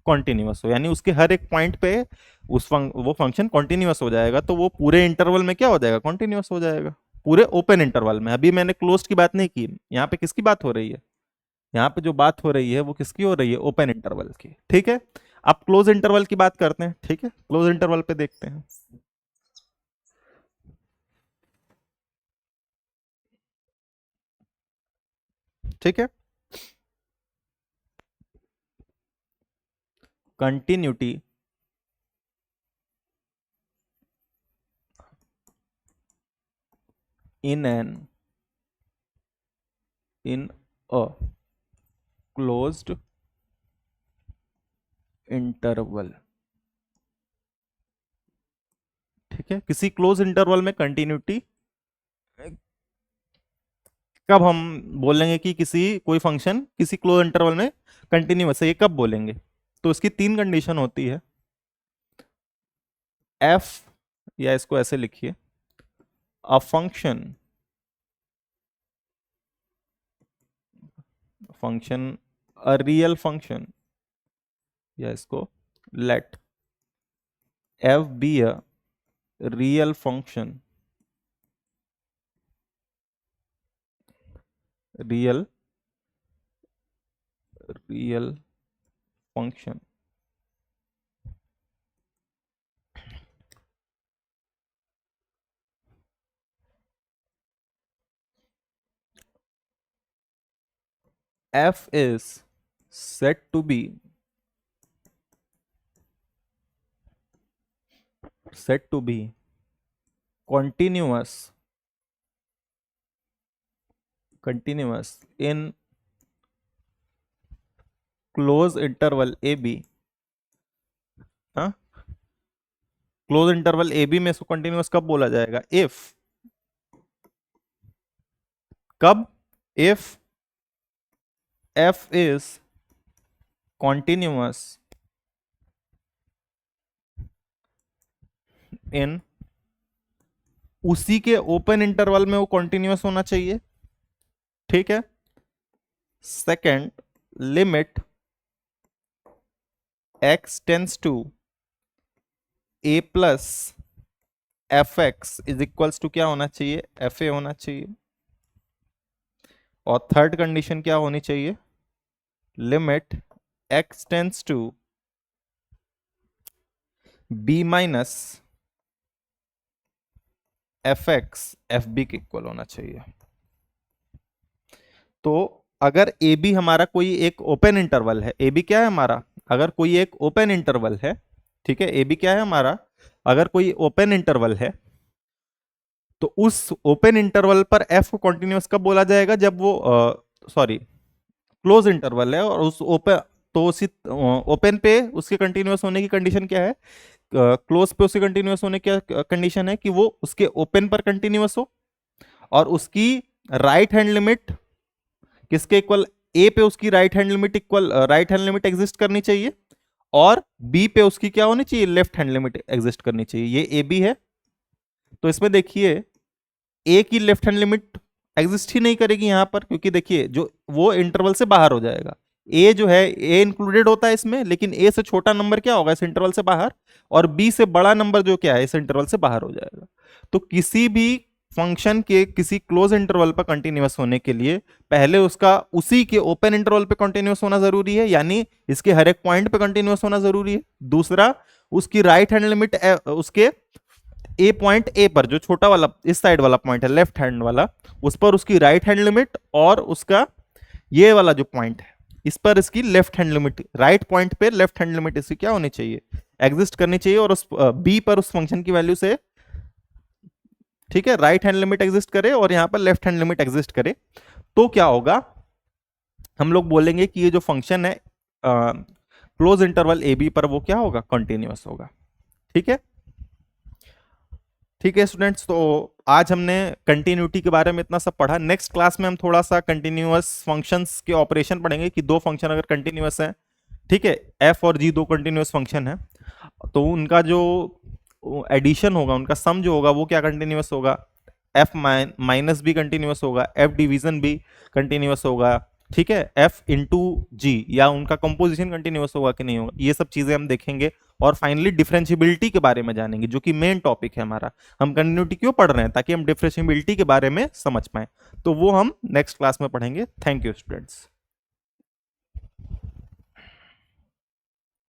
Speaker 1: कॉन्टिन्यूअस हो, यानी उसके हर एक पॉइंट पे वो फंक्शन कॉन्टिन्यूअस हो जाएगा, तो वो पूरे इंटरवल में क्या हो जाएगा, कॉन्टिन्यूअस हो जाएगा, पूरे ओपन इंटरवल में। अभी मैंने क्लोज्ड की बात नहीं की, यहाँ पे किसकी बात हो रही है, यहाँ पे जो बात हो रही है वो किसकी हो रही है, ओपन इंटरवल की, ठीक है। अब क्लोज इंटरवल की बात करते हैं, ठीक है, क्लोज इंटरवल पे देखते हैं। ठीक है, continuity in a closed interval, ठीक है, किसी क्लोज इंटरवल में कंटिन्यूटी कब हम बोलेंगे कि किसी कोई फंक्शन किसी क्लोज इंटरवल में कंटिन्यूअस है, ये कब बोलेंगे, तो इसकी तीन कंडीशन होती है। एफ, या इसको ऐसे लिखिए, a function a real function, या इसको let F be a real function, real real function f is said to be continuous in close interval ab, हाँ, क्लोज इंटरवल ए बी में इसको कंटिन्यूअस कब बोला जाएगा, इफ, कब, इफ एफ इज कॉन्टिन्यूअस इन, उसी के ओपन इंटरवल में वो कॉन्टिन्यूअस होना चाहिए, ठीक है। Second, limit x tends to a plus F x is equals to क्या होना चाहिए, एफ ए होना चाहिए। और थर्ड कंडीशन क्या होनी चाहिए, limit x tends to b minus F X F B के इक्वल होना चाहिए। तो अगर ए बी हमारा कोई एक ओपन इंटरवल है, ए बी क्या है हमारा, अगर कोई एक ओपन इंटरवल है, ठीक है, ए बी क्या है हमारा, अगर कोई ओपन इंटरवल है, तो उस ओपन इंटरवल पर एफ को कॉन्टिन्यूअस कब बोला जाएगा, जब वो सॉरी क्लोज इंटरवल है और उस ओपन, तो उसी ओपन पे उसके कंटिन्यूअस होने की कंडीशन क्या है, क्लोज पे उसके कंटिन्यूअस होने की कंडीशन है कि वो उसके ओपन पर कंटिन्यूअस हो, और उसकी राइट हैंड लिमिट किसके इक्वल, ए पे उसकी right hand limit equal, right hand limit exist करनी चाहिए, और बी पे उसकी क्या होनी चाहिए, लेफ्ट हैंड लिमिट एग्जिस्ट करनी चाहिए। ये ए बी है, तो इसमें देखिए ए की लेफ्ट हैंड लिमिट एग्जिस्ट ही नहीं करेगी यहाँ पर, क्योंकि देखिए जो वो इंटरवल से बाहर हो जाएगा। ए जो है, ए इंक्लूडेड होता है इसमें, लेकिन ए से छोटा नंबर क्या होगा इस इंटरवल से बाहर, और बी से बड़ा नंबर जो क्या है इस इंटरवल से बाहर हो जाएगा। तो किसी भी फंक्शन के किसी क्लोज इंटरवल पर कंटिन्यूअस होने के लिए पहले उसका उसी के ओपन इंटरवल पे कंटिन्यूअस होना जरूरी है, यानी इसके हर एक पॉइंट पे कंटिन्यूअस होना जरूरी है। दूसरा, उसकी राइट हैंड लिमिट उसके ए पॉइंट ए पर, जो छोटा वाला इस साइड वाला पॉइंट है लेफ्ट हैंड वाला, उस पर उसकी राइट हैंड लिमिट, और उसका ये वाला जो पॉइंट है इस पर इसकी left hand limit, right point पे लेफ्ट हैंड लिमिट इसकी क्या होनी चाहिए, एग्जिस्ट करनी चाहिए, और उस बी पर उस फंक्शन की वैल्यू से, ठीक है, राइट हैंड लिमिट एग्जिस्ट करे और यहां पर लेफ्ट हैंड लिमिट एग्जिस्ट करे। तो क्या होगा, हम लोग बोलेंगे कि ये जो फंक्शन है क्लोज इंटरवल ए बी पर वो क्या होगा, कंटिन्यूअस होगा। ठीक है, ठीक है स्टूडेंट्स, तो आज हमने कंटिन्यूटी के बारे में इतना सब पढ़ा। नेक्स्ट क्लास में हम थोड़ा सा कंटिन्यूअस फंक्शंस के ऑपरेशन पढ़ेंगे कि दो फंक्शन अगर कंटिन्यूअस हैं, ठीक है, एफ और जी दो कंटिन्यूअस फंक्शन है, तो उनका जो एडिशन होगा, उनका सम जो होगा वो क्या कंटिन्यूअस होगा, एफ माइनस भी कंटिन्यूअस होगा, एफ डिवीजन भी कंटिन्यूअस होगा, ठीक है, एफ इंटू जी, या उनका कंपोजिशन कंटिन्यूअस होगा कि नहीं होगा, ये सब चीजें हम देखेंगे। और फाइनली डिफरेंशियबिलिटी के बारे में जानेंगे, जो कि मेन टॉपिक है हमारा। हम कंटिन्यूटी क्यों पढ़ रहे हैं, ताकि हम डिफरेंशियबिलिटी के बारे में समझ पाए, तो वो हम नेक्स्ट क्लास में पढ़ेंगे। Thank you students.